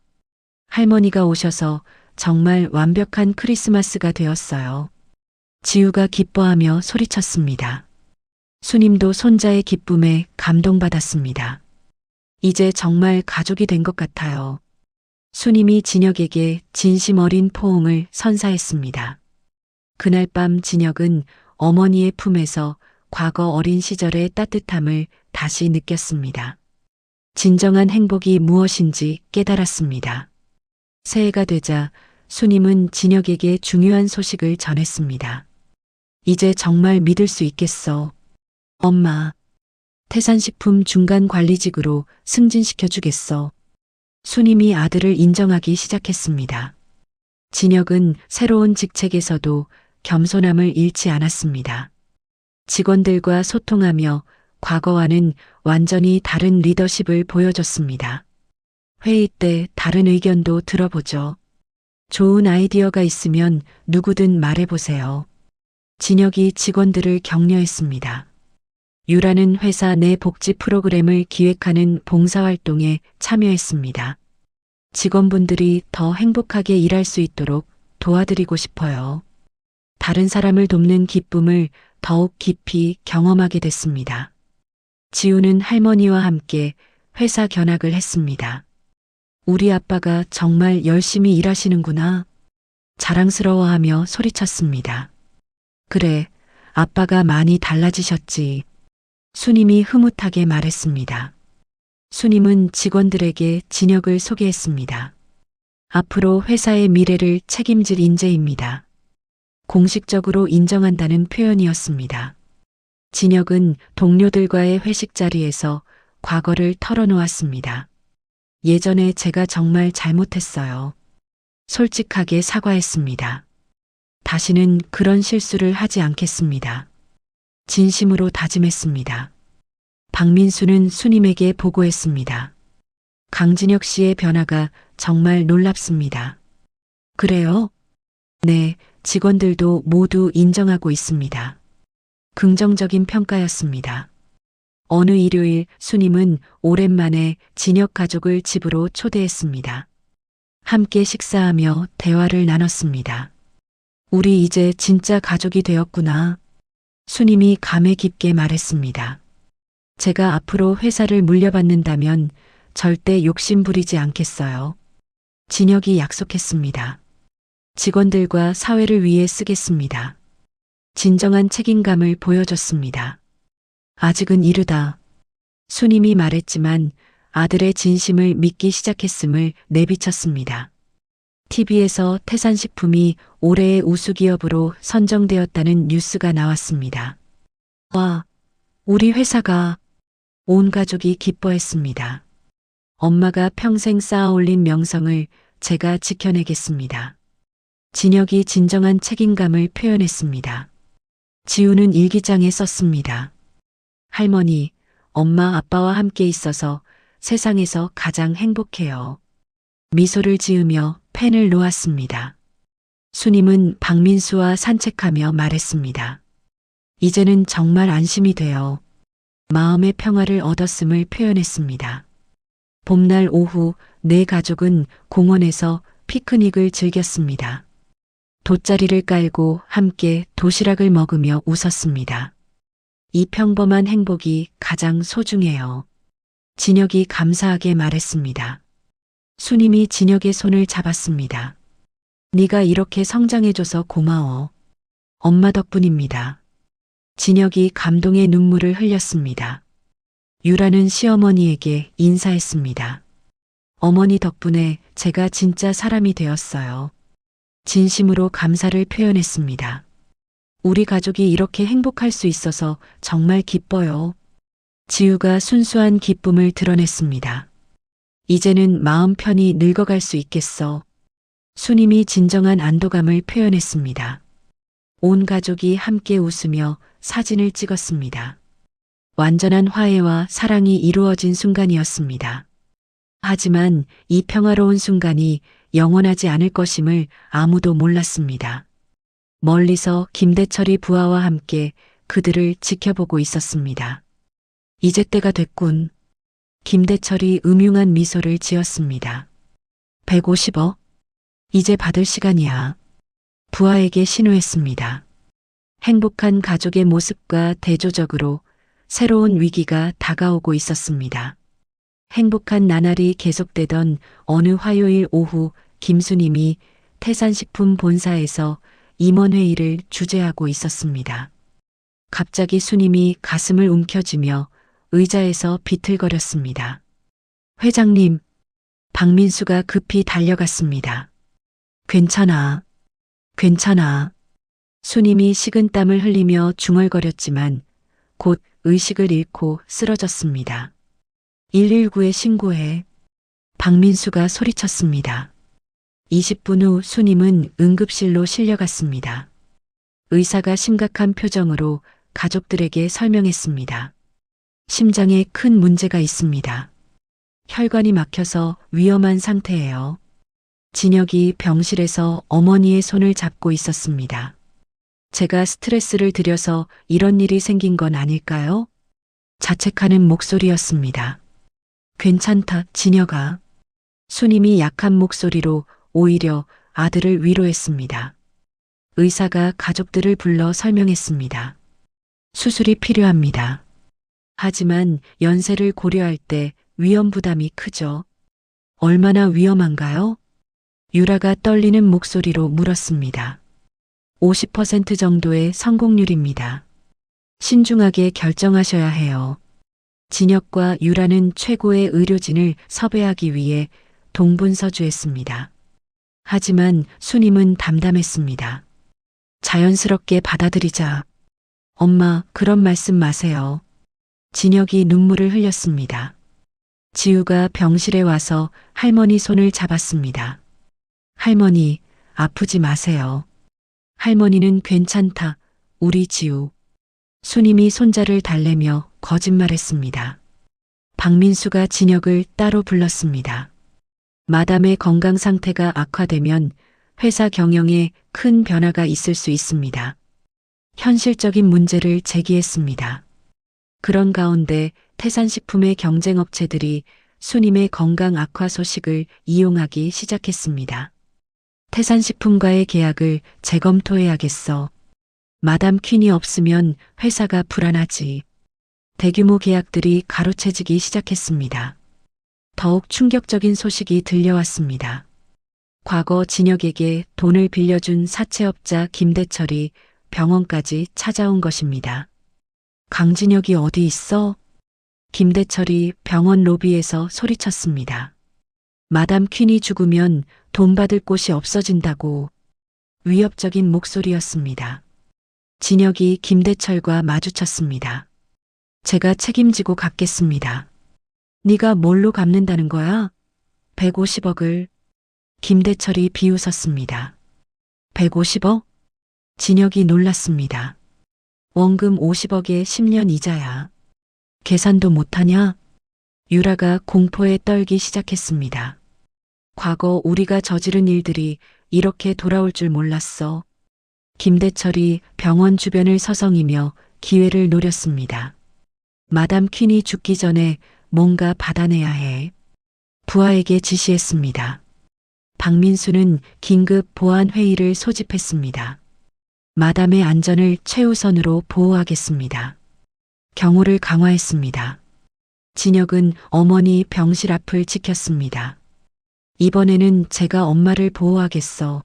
할머니가 오셔서 정말 완벽한 크리스마스가 되었어요. 지우가 기뻐하며 소리쳤습니다. 수님도 손자의 기쁨에 감동받았습니다. 이제 정말 가족이 된 것 같아요. 수님이 진혁에게 진심 어린 포옹을 선사했습니다. 그날 밤 진혁은 어머니의 품에서 과거 어린 시절의 따뜻함을 다시 느꼈습니다. 진정한 행복이 무엇인지 깨달았습니다. 새해가 되자 수님은 진혁에게 중요한 소식을 전했습니다. 이제 정말 믿을 수 있겠어. 엄마, 태산식품 중간관리직으로 승진시켜주겠어. 수님이 아들을 인정하기 시작했습니다. 진혁은 새로운 직책에서도 겸손함을 잃지 않았습니다. 직원들과 소통하며 과거와는 완전히 다른 리더십을 보여줬습니다. 회의 때 다른 의견도 들어보죠. 좋은 아이디어가 있으면 누구든 말해보세요. 진혁이 직원들을 격려했습니다. 유라는 회사 내 복지 프로그램을 기획하는 봉사활동에 참여했습니다. 직원분들이 더 행복하게 일할 수 있도록 도와드리고 싶어요. 다른 사람을 돕는 기쁨을 더욱 깊이 경험하게 됐습니다. 지우는 할머니와 함께 회사 견학을 했습니다. 우리 아빠가 정말 열심히 일하시는구나. 자랑스러워하며 소리쳤습니다. 그래, 아빠가 많이 달라지셨지. 수님이 흐뭇하게 말했습니다. 수님은 직원들에게 진혁을 소개했습니다. 앞으로 회사의 미래를 책임질 인재입니다. 공식적으로 인정한다는 표현이었습니다. 진혁은 동료들과의 회식 자리에서 과거를 털어놓았습니다. 예전에 제가 정말 잘못했어요. 솔직하게 사과했습니다. 다시는 그런 실수를 하지 않겠습니다. 진심으로 다짐했습니다. 박민수는 수님에게 보고했습니다. 강진혁 씨의 변화가 정말 놀랍습니다. 그래요? 네, 직원들도 모두 인정하고 있습니다. 긍정적인 평가였습니다. 어느 일요일 수님은 오랜만에 진혁 가족을 집으로 초대했습니다. 함께 식사하며 대화를 나눴습니다. 우리 이제 진짜 가족이 되었구나. 수님이 감회 깊게 말했습니다. 제가 앞으로 회사를 물려받는다면 절대 욕심 부리지 않겠어요. 진혁이 약속했습니다. 직원들과 사회를 위해 쓰겠습니다. 진정한 책임감을 보여줬습니다. 아직은 이르다. 수님이 말했지만 아들의 진심을 믿기 시작했음을 내비쳤습니다. TV에서 태산식품이 올해의 우수기업으로 선정되었다는 뉴스가 나왔습니다. 와, 우리 회사가... 온 가족이 기뻐했습니다. 엄마가 평생 쌓아올린 명성을 제가 지켜내겠습니다. 진혁이 진정한 책임감을 표현했습니다. 지우는 일기장에 썼습니다. 할머니, 엄마 아빠와 함께 있어서 세상에서 가장 행복해요. 미소를 지으며 펜을 놓았습니다. 수님은 박민수와 산책하며 말했습니다. 이제는 정말 안심이 돼요. 마음의 평화를 얻었음을 표현했습니다. 봄날 오후 네 가족은 공원에서 피크닉을 즐겼습니다. 돗자리를 깔고 함께 도시락을 먹으며 웃었습니다. 이 평범한 행복이 가장 소중해요. 진혁이 감사하게 말했습니다. 수님이 진혁의 손을 잡았습니다. 네가 이렇게 성장해줘서 고마워. 엄마 덕분입니다. 진혁이 감동의 눈물을 흘렸습니다. 유라는 시어머니에게 인사했습니다. 어머니 덕분에 제가 진짜 사람이 되었어요. 진심으로 감사를 표현했습니다. 우리 가족이 이렇게 행복할 수 있어서 정말 기뻐요. 지우가 순수한 기쁨을 드러냈습니다. 이제는 마음 편히 늙어갈 수 있겠어. 수님이 진정한 안도감을 표현했습니다. 온 가족이 함께 웃으며 사진을 찍었습니다. 완전한 화해와 사랑이 이루어진 순간이었습니다. 하지만 이 평화로운 순간이 영원하지 않을 것임을 아무도 몰랐습니다. 멀리서 김대철이 부하와 함께 그들을 지켜보고 있었습니다. 이제 때가 됐군. 김대철이 음흉한 미소를 지었습니다. 150억? 이제 받을 시간이야. 부하에게 신호했습니다. 행복한 가족의 모습과 대조적으로 새로운 위기가 다가오고 있었습니다. 행복한 나날이 계속되던 어느 화요일 오후 김수님이 태산식품 본사에서 임원회의를 주재하고 있었습니다. 갑자기 수님이 가슴을 움켜쥐며 의자에서 비틀거렸습니다. 회장님, 박민수가 급히 달려갔습니다. 괜찮아, 괜찮아. 수님이 식은땀을 흘리며 중얼거렸지만 곧 의식을 잃고 쓰러졌습니다. 119에 신고해. 박민수가 소리쳤습니다. 20분 후 수님은 응급실로 실려갔습니다. 의사가 심각한 표정으로 가족들에게 설명했습니다. 심장에 큰 문제가 있습니다. 혈관이 막혀서 위험한 상태예요. 진혁이 병실에서 어머니의 손을 잡고 있었습니다. 제가 스트레스를 들여서 이런 일이 생긴 건 아닐까요? 자책하는 목소리였습니다. 괜찮다, 진혁아. 수님이 약한 목소리로 오히려 아들을 위로했습니다. 의사가 가족들을 불러 설명했습니다. 수술이 필요합니다. 하지만 연세를 고려할 때 위험 부담이 크죠. 얼마나 위험한가요? 유라가 떨리는 목소리로 물었습니다. 50% 정도의 성공률입니다. 신중하게 결정하셔야 해요. 진혁과 유라는 최고의 의료진을 섭외하기 위해 동분서주했습니다. 하지만 수님은 담담했습니다. 자연스럽게 받아들이자. 엄마, 그런 말씀 마세요. 진혁이 눈물을 흘렸습니다. 지우가 병실에 와서 할머니 손을 잡았습니다. 할머니, 아프지 마세요. 할머니는 괜찮다, 우리 지우. 수님이 손자를 달래며 거짓말했습니다. 박민수가 진혁을 따로 불렀습니다. 마담의 건강 상태가 악화되면 회사 경영에 큰 변화가 있을 수 있습니다. 현실적인 문제를 제기했습니다. 그런 가운데 태산식품의 경쟁업체들이 수님의 건강 악화 소식을 이용하기 시작했습니다. 태산식품과의 계약을 재검토해야겠어. 마담 퀸이 없으면 회사가 불안하지. 대규모 계약들이 가로채지기 시작했습니다. 더욱 충격적인 소식이 들려왔습니다. 과거 진혁에게 돈을 빌려준 사채업자 김대철이 병원까지 찾아온 것입니다. 강진혁이 어디 있어? 김대철이 병원 로비에서 소리쳤습니다. 마담 퀸이 죽으면 돈 받을 곳이 없어진다고. 위협적인 목소리였습니다. 진혁이 김대철과 마주쳤습니다. 제가 책임지고 갚겠습니다. 네가 뭘로 갚는다는 거야? 150억을. 김대철이 비웃었습니다. 150억? 진혁이 놀랐습니다. 원금 50억에 10년 이자야. 계산도 못하냐? 유라가 공포에 떨기 시작했습니다. 과거 우리가 저지른 일들이 이렇게 돌아올 줄 몰랐어. 김대철이 병원 주변을 서성이며 기회를 노렸습니다. 마담 퀸이 죽기 전에 뭔가 받아내야 해. 부하에게 지시했습니다. 박민수는 긴급 보안 회의를 소집했습니다. 마담의 안전을 최우선으로 보호하겠습니다. 경호를 강화했습니다. 진혁은 어머니 병실 앞을 지켰습니다. 이번에는 제가 엄마를 보호하겠어.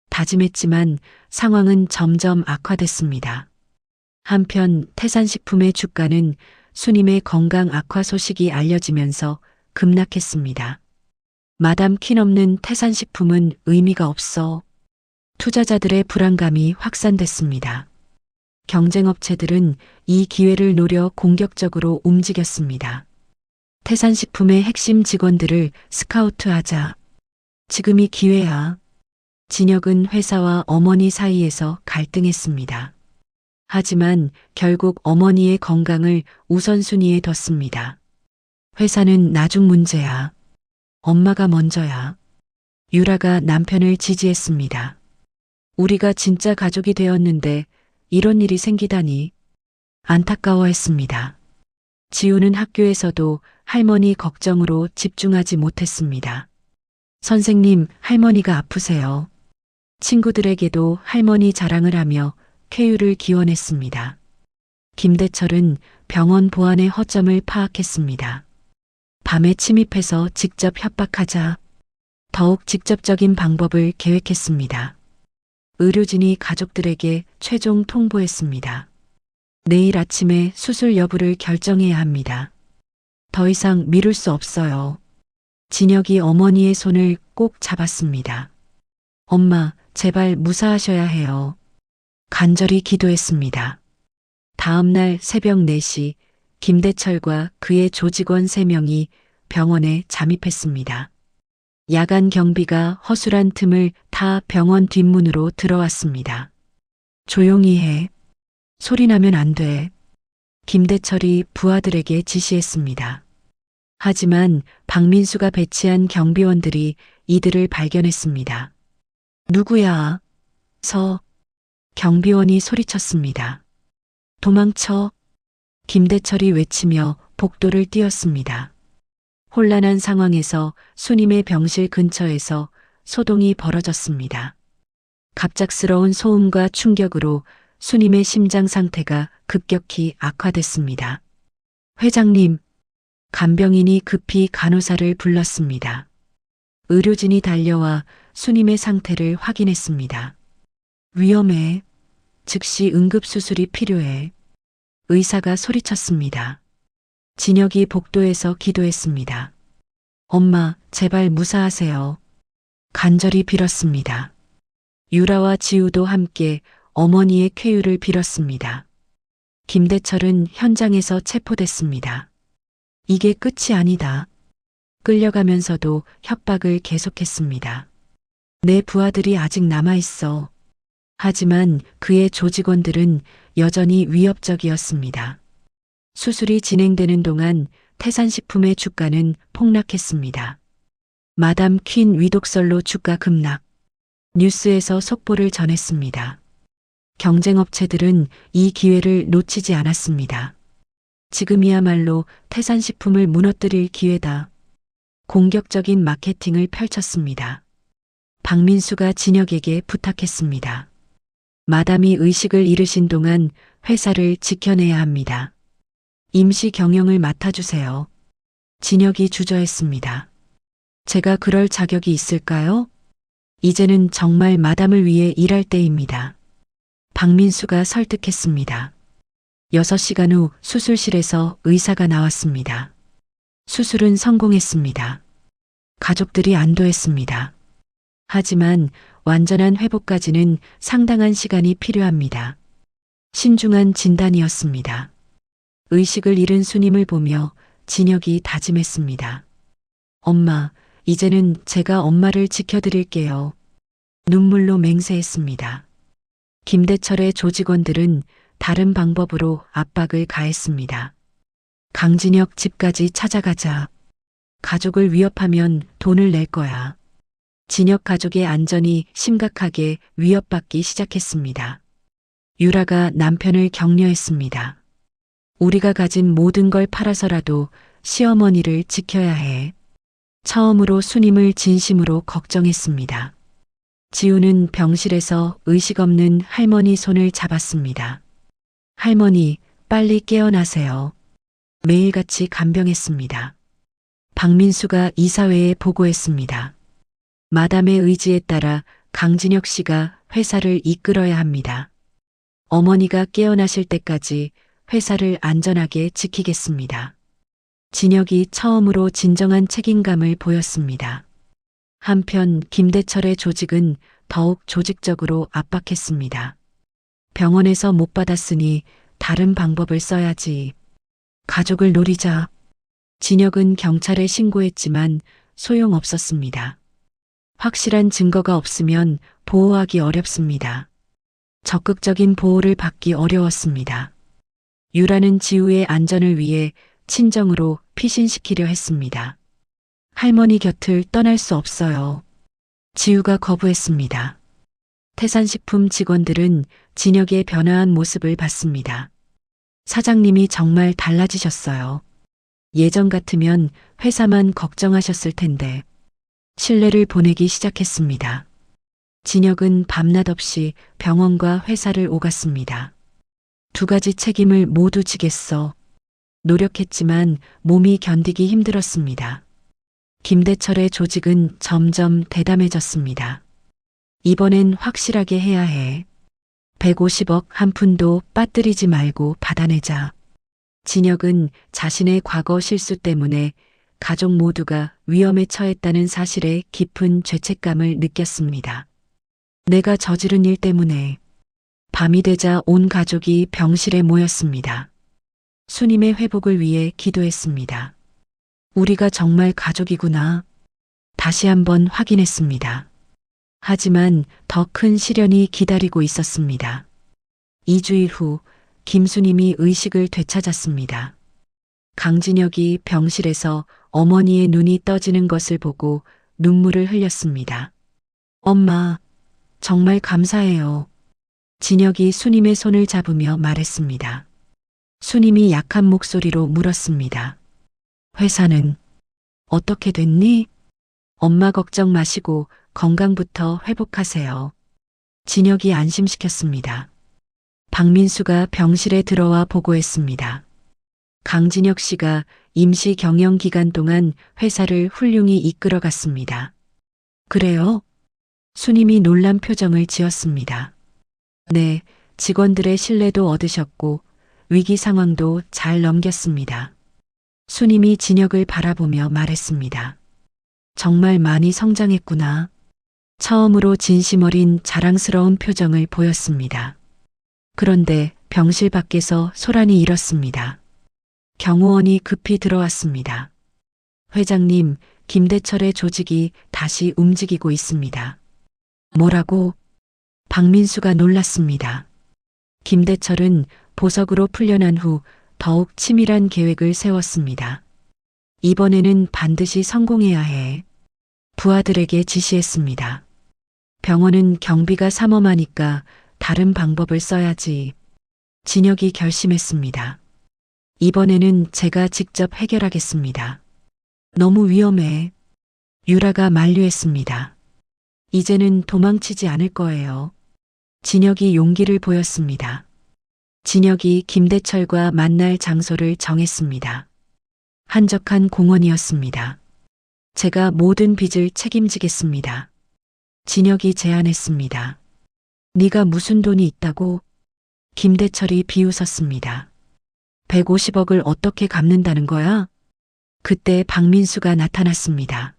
다짐했지만 상황은 점점 악화됐습니다. 한편 태산식품의 주가는 수님의 건강 악화 소식이 알려지면서 급락했습니다. 마담 퀸 없는 태산식품은 의미가 없어. 투자자들의 불안감이 확산됐습니다. 경쟁업체들은 이 기회를 노려 공격적으로 움직였습니다. 태산식품의 핵심 직원들을 스카우트하자. 지금이 기회야. 진혁은 회사와 어머니 사이에서 갈등했습니다. 하지만 결국 어머니의 건강을 우선순위에 뒀습니다. 회사는 나중 문제야. 엄마가 먼저야. 유라가 남편을 지지했습니다. 우리가 진짜 가족이 되었는데 이런 일이 생기다니. 안타까워했습니다. 지우는 학교에서도 할머니 걱정으로 집중하지 못했습니다. 선생님, 할머니가 아프세요. 친구들에게도 할머니 자랑을 하며 쾌유를 기원했습니다. 김대철은 병원 보안의 허점을 파악했습니다. 밤에 침입해서 직접 협박하자 더욱 직접적인 방법을 계획했습니다. 의료진이 가족들에게 최종 통보했습니다. 내일 아침에 수술 여부를 결정해야 합니다. 더 이상 미룰 수 없어요. 진혁이 어머니의 손을 꼭 잡았습니다. 엄마, 제발 무사하셔야 해요. 간절히 기도했습니다. 다음 날 새벽 4시 김대철과 그의 조직원 3명이 병원에 잠입했습니다. 야간 경비가 허술한 틈을 타 병원 뒷문으로 들어왔습니다. 조용히 해. 소리 나면 안 돼. 김대철이 부하들에게 지시했습니다. 하지만 박민수가 배치한 경비원들이 이들을 발견했습니다. 누구야? 경비원이 소리쳤습니다. 도망쳐. 김대철이 외치며 복도를 뛰었습니다. 혼란한 상황에서 수님의 병실 근처에서 소동이 벌어졌습니다. 갑작스러운 소음과 충격으로 수님의 심장 상태가 급격히 악화됐습니다. 회장님, 간병인이 급히 간호사를 불렀습니다. 의료진이 달려와 수님의 상태를 확인했습니다. 위험해. 즉시 응급수술이 필요해. 의사가 소리쳤습니다. 진혁이 복도에서 기도했습니다. 엄마, 제발 무사하세요. 간절히 빌었습니다. 유라와 지우도 함께 어머니의 쾌유를 빌었습니다. 김대철은 현장에서 체포됐습니다. 이게 끝이 아니다. 끌려가면서도 협박을 계속했습니다. 내 부하들이 아직 남아있어. 하지만 그의 조직원들은 여전히 위협적이었습니다. 수술이 진행되는 동안 태산식품의 주가는 폭락했습니다. 마담 퀸 위독설로 주가 급락. 뉴스에서 속보를 전했습니다. 경쟁업체들은 이 기회를 놓치지 않았습니다. 지금이야말로 태산식품을 무너뜨릴 기회다. 공격적인 마케팅을 펼쳤습니다. 박민수가 진혁에게 부탁했습니다. 마담이 의식을 잃으신 동안 회사를 지켜내야 합니다. 임시 경영을 맡아주세요. 진혁이 주저했습니다. 제가 그럴 자격이 있을까요? 이제는 정말 마담을 위해 일할 때입니다. 박민수가 설득했습니다. 6시간 후 수술실에서 의사가 나왔습니다. 수술은 성공했습니다. 가족들이 안도했습니다. 하지만 완전한 회복까지는 상당한 시간이 필요합니다. 신중한 진단이었습니다. 의식을 잃은 수님을 보며 진혁이 다짐했습니다. 엄마, 이제는 제가 엄마를 지켜드릴게요. 눈물로 맹세했습니다. 김대철의 조직원들은 다른 방법으로 압박을 가했습니다. 강진혁 집까지 찾아가자. 가족을 위협하면 돈을 낼 거야. 진혁 가족의 안전이 심각하게 위협받기 시작했습니다. 유라가 남편을 격려했습니다. 우리가 가진 모든 걸 팔아서라도 시어머니를 지켜야 해. 처음으로 수님을 진심으로 걱정했습니다. 지우는 병실에서 의식 없는 할머니 손을 잡았습니다. 할머니, 빨리 깨어나세요. 매일같이 간병했습니다. 박민수가 이사회에 보고했습니다. 마담의 의지에 따라 강진혁 씨가 회사를 이끌어야 합니다. 어머니가 깨어나실 때까지 회사를 안전하게 지키겠습니다. 진혁이 처음으로 진정한 책임감을 보였습니다. 한편 김대철의 조직은 더욱 조직적으로 압박했습니다. 병원에서 못 받았으니 다른 방법을 써야지. 가족을 노리자. 진혁은 경찰에 신고했지만 소용없었습니다. 확실한 증거가 없으면 보호하기 어렵습니다. 적극적인 보호를 받기 어려웠습니다. 유라는 지우의 안전을 위해 친정으로 피신시키려 했습니다. 할머니 곁을 떠날 수 없어요. 지우가 거부했습니다. 태산식품 직원들은 진혁의 변화한 모습을 봤습니다. 사장님이 정말 달라지셨어요. 예전 같으면 회사만 걱정하셨을 텐데 신뢰를 보내기 시작했습니다. 진혁은 밤낮 없이 병원과 회사를 오갔습니다. 두 가지 책임을 모두 지겠어. 노력했지만 몸이 견디기 힘들었습니다. 김대철의 조직은 점점 대담해졌습니다. 이번엔 확실하게 해야 해. 150억 한 푼도 빠뜨리지 말고 받아내자. 진혁은 자신의 과거 실수 때문에 가족 모두가 위험에 처했다는 사실에 깊은 죄책감을 느꼈습니다. 내가 저지른 일 때문에 밤이 되자 온 가족이 병실에 모였습니다. 수님의 회복을 위해 기도했습니다. 우리가 정말 가족이구나. 다시 한번 확인했습니다. 하지만 더 큰 시련이 기다리고 있었습니다. 2주일 후 김수님이 의식을 되찾았습니다. 강진혁이 병실에서 어머니의 눈이 떠지는 것을 보고 눈물을 흘렸습니다. 엄마, 정말 감사해요. 진혁이 수님의 손을 잡으며 말했습니다. 수님이 약한 목소리로 물었습니다. 회사는 어떻게 됐니? 엄마 걱정 마시고 건강부터 회복하세요. 진혁이 안심시켰습니다. 박민수가 병실에 들어와 보고했습니다. 강진혁 씨가 임시 경영 기간 동안 회사를 훌륭히 이끌어갔습니다. 그래요? 수님이 놀란 표정을 지었습니다. 네, 직원들의 신뢰도 얻으셨고 위기 상황도 잘 넘겼습니다. 수님이 진혁을 바라보며 말했습니다. 정말 많이 성장했구나. 처음으로 진심 어린 자랑스러운 표정을 보였습니다. 그런데 병실 밖에서 소란이 일었습니다. 경호원이 급히 들어왔습니다. 회장님, 김대철의 조직이 다시 움직이고 있습니다. 뭐라고? 박민수가 놀랐습니다. 김대철은 보석으로 풀려난 후 더욱 치밀한 계획을 세웠습니다. 이번에는 반드시 성공해야 해. 부하들에게 지시했습니다. 병원은 경비가 삼엄하니까 다른 방법을 써야지. 진혁이 결심했습니다. 이번에는 제가 직접 해결하겠습니다. 너무 위험해. 유라가 만류했습니다. 이제는 도망치지 않을 거예요. 진혁이 용기를 보였습니다. 진혁이 김대철과 만날 장소를 정했습니다. 한적한 공원이었습니다. 제가 모든 빚을 책임지겠습니다. 진혁이 제안했습니다. 네가 무슨 돈이 있다고? 김대철이 비웃었습니다. 150억을 어떻게 갚는다는 거야? 그때 박민수가 나타났습니다.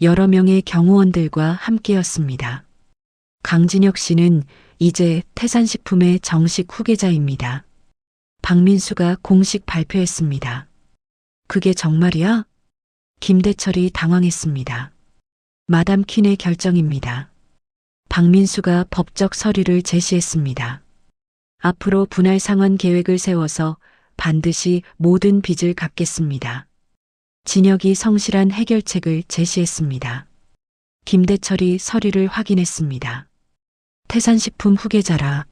여러 명의 경호원들과 함께였습니다. 강진혁 씨는 이제 태산식품의 정식 후계자입니다. 박민수가 공식 발표했습니다. 그게 정말이야? 김대철이 당황했습니다. 마담 퀸의 결정입니다. 박민수가 법적 서류를 제시했습니다. 앞으로 분할 상환 계획을 세워서 반드시 모든 빚을 갚겠습니다. 진혁이 성실한 해결책을 제시했습니다. 김대철이 서류를 확인했습니다. 태산식품 후계자라.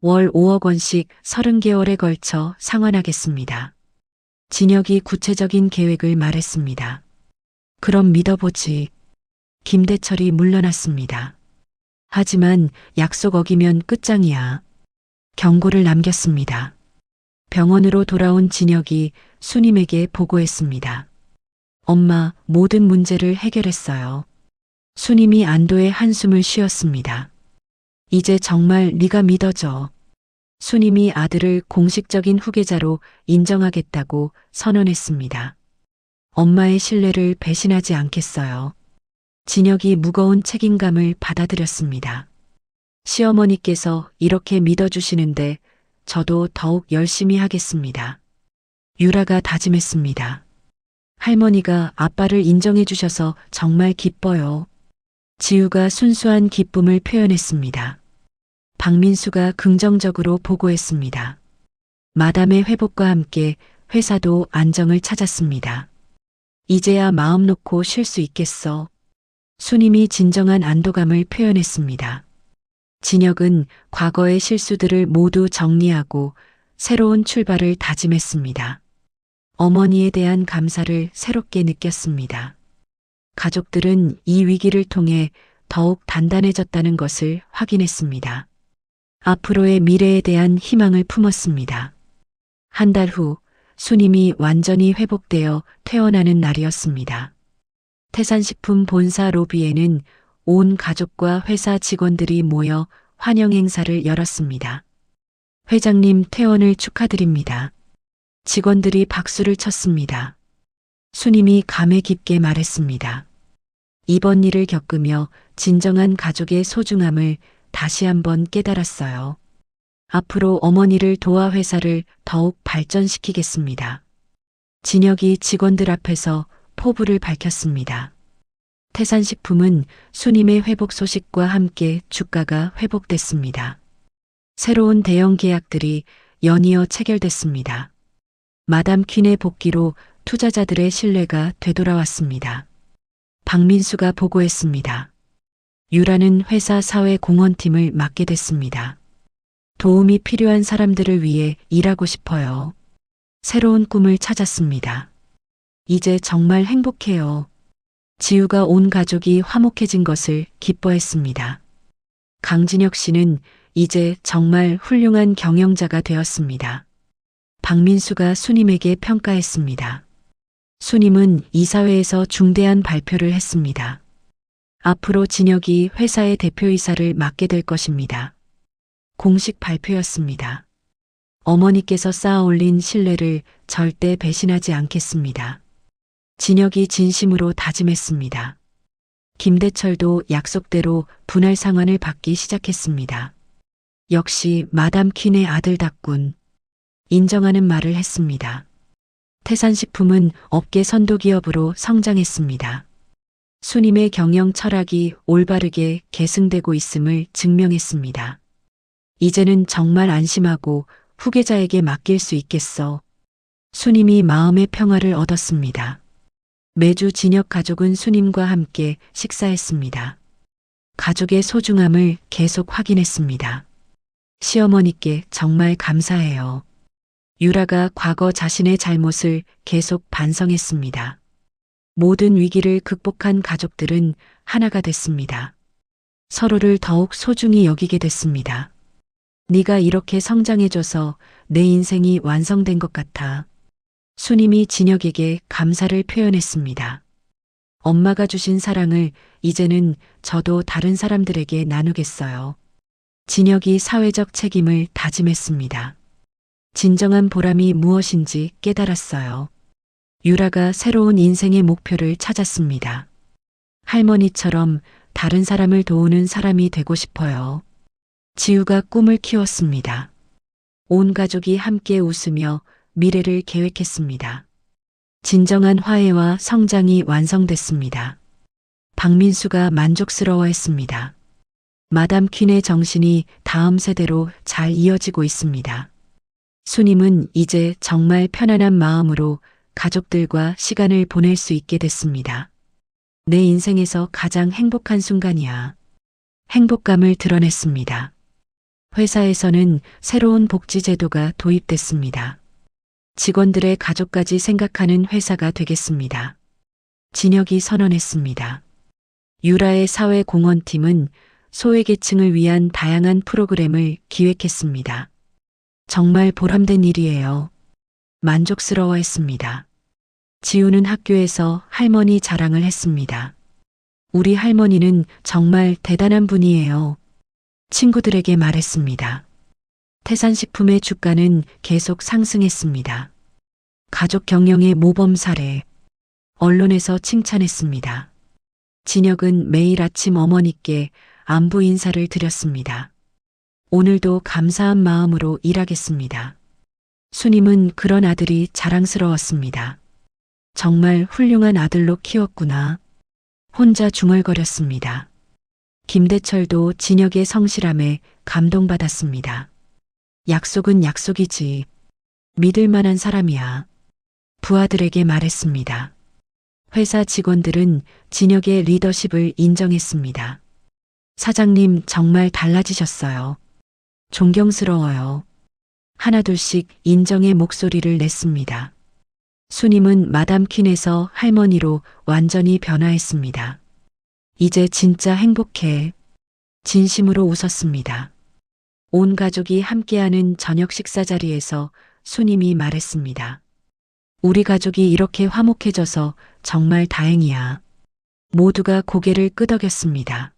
월 5억 원씩 30개월에 걸쳐 상환하겠습니다. 진혁이 구체적인 계획을 말했습니다. 그럼 믿어보지. 김대철이 물러났습니다. 하지만 약속 어기면 끝장이야. 경고를 남겼습니다. 병원으로 돌아온 진혁이 수님에게 보고했습니다. 엄마, 모든 문제를 해결했어요. 수님이 안도의 한숨을 쉬었습니다. 이제 정말 네가 믿어져. 수님이 아들을 공식적인 후계자로 인정하겠다고 선언했습니다. 엄마의 신뢰를 배신하지 않겠어요. 진혁이 무거운 책임감을 받아들였습니다. 시어머니께서 이렇게 믿어주시는데 저도 더욱 열심히 하겠습니다. 유라가 다짐했습니다. 할머니가 아빠를 인정해 주셔서 정말 기뻐요. 지우가 순수한 기쁨을 표현했습니다. 박민수가 긍정적으로 보고했습니다. 마담의 회복과 함께 회사도 안정을 찾았습니다. 이제야 마음 놓고 쉴 수 있겠어. 수님이 진정한 안도감을 표현했습니다. 진혁은 과거의 실수들을 모두 정리하고 새로운 출발을 다짐했습니다. 어머니에 대한 감사를 새롭게 느꼈습니다. 가족들은 이 위기를 통해 더욱 단단해졌다는 것을 확인했습니다. 앞으로의 미래에 대한 희망을 품었습니다. 한 달 후 수님이 완전히 회복되어 퇴원하는 날이었습니다. 태산식품 본사 로비에는 온 가족과 회사 직원들이 모여 환영 행사를 열었습니다. 회장님 퇴원을 축하드립니다. 직원들이 박수를 쳤습니다. 수님이 감회 깊게 말했습니다. 이번 일을 겪으며 진정한 가족의 소중함을 다시 한번 깨달았어요. 앞으로 어머니를 도와 회사를 더욱 발전시키겠습니다. 진혁이 직원들 앞에서 포부를 밝혔습니다. 태산식품은 수님의 회복 소식과 함께 주가가 회복됐습니다. 새로운 대형 계약들이 연이어 체결됐습니다. 마담 퀸의 복귀로 투자자들의 신뢰가 되돌아왔습니다. 박민수가 보고했습니다. 유라는 회사 사회공헌팀을 맡게 됐습니다. 도움이 필요한 사람들을 위해 일하고 싶어요. 새로운 꿈을 찾았습니다. 이제 정말 행복해요. 지우가 온 가족이 화목해진 것을 기뻐했습니다. 강진혁 씨는 이제 정말 훌륭한 경영자가 되었습니다. 박민수가 수님에게 평가했습니다. 수님은 이사회에서 중대한 발표를 했습니다. 앞으로 진혁이 회사의 대표이사를 맡게 될 것입니다. 공식 발표였습니다. 어머니께서 쌓아올린 신뢰를 절대 배신하지 않겠습니다. 진혁이 진심으로 다짐했습니다. 김대철도 약속대로 분할 상환을 받기 시작했습니다. 역시 마담 퀸의 아들답군. 인정하는 말을 했습니다. 태산식품은 업계 선도기업으로 성장했습니다. 수님의 경영 철학이 올바르게 계승되고 있음을 증명했습니다. 이제는 정말 안심하고 후계자에게 맡길 수 있겠어. 수님이 마음의 평화를 얻었습니다. 매주 진혁 가족은 수님과 함께 식사했습니다. 가족의 소중함을 계속 확인했습니다. 시어머니께 정말 감사해요. 유라가 과거 자신의 잘못을 계속 반성했습니다. 모든 위기를 극복한 가족들은 하나가 됐습니다. 서로를 더욱 소중히 여기게 됐습니다. 네가 이렇게 성장해줘서 내 인생이 완성된 것 같아. 수님이 진혁에게 감사를 표현했습니다. 엄마가 주신 사랑을 이제는 저도 다른 사람들에게 나누겠어요. 진혁이 사회적 책임을 다짐했습니다. 진정한 보람이 무엇인지 깨달았어요. 유라가 새로운 인생의 목표를 찾았습니다. 할머니처럼 다른 사람을 도우는 사람이 되고 싶어요. 지우가 꿈을 키웠습니다. 온 가족이 함께 웃으며 미래를 계획했습니다. 진정한 화해와 성장이 완성됐습니다. 박민수가 만족스러워했습니다. 마담 퀸의 정신이 다음 세대로 잘 이어지고 있습니다. 수님은 이제 정말 편안한 마음으로 가족들과 시간을 보낼 수 있게 됐습니다. 내 인생에서 가장 행복한 순간이야. 행복감을 드러냈습니다. 회사에서는 새로운 복지 제도가 도입됐습니다. 직원들의 가족까지 생각하는 회사가 되겠습니다. 진혁이 선언했습니다. 유라의 사회공헌팀은 소외계층을 위한 다양한 프로그램을 기획했습니다. 정말 보람된 일이에요. 만족스러워했습니다. 지우는 학교에서 할머니 자랑을 했습니다. 우리 할머니는 정말 대단한 분이에요. 친구들에게 말했습니다. 태산식품의 주가는 계속 상승했습니다. 가족 경영의 모범 사례. 언론에서 칭찬했습니다. 진혁은 매일 아침 어머니께 안부 인사를 드렸습니다. 오늘도 감사한 마음으로 일하겠습니다. 수님은 그런 아들이 자랑스러웠습니다. 정말 훌륭한 아들로 키웠구나. 혼자 중얼거렸습니다. 김대철도 진혁의 성실함에 감동받았습니다. 약속은 약속이지. 믿을 만한 사람이야. 부하들에게 말했습니다. 회사 직원들은 진혁의 리더십을 인정했습니다. 사장님 정말 달라지셨어요. 존경스러워요. 하나둘씩 인정의 목소리를 냈습니다. 수님은 마담 퀸에서 할머니로 완전히 변화했습니다. 이제 진짜 행복해. 진심으로 웃었습니다. 온 가족이 함께하는 저녁 식사 자리에서 수님이 말했습니다. 우리 가족이 이렇게 화목해져서 정말 다행이야. 모두가 고개를 끄덕였습니다.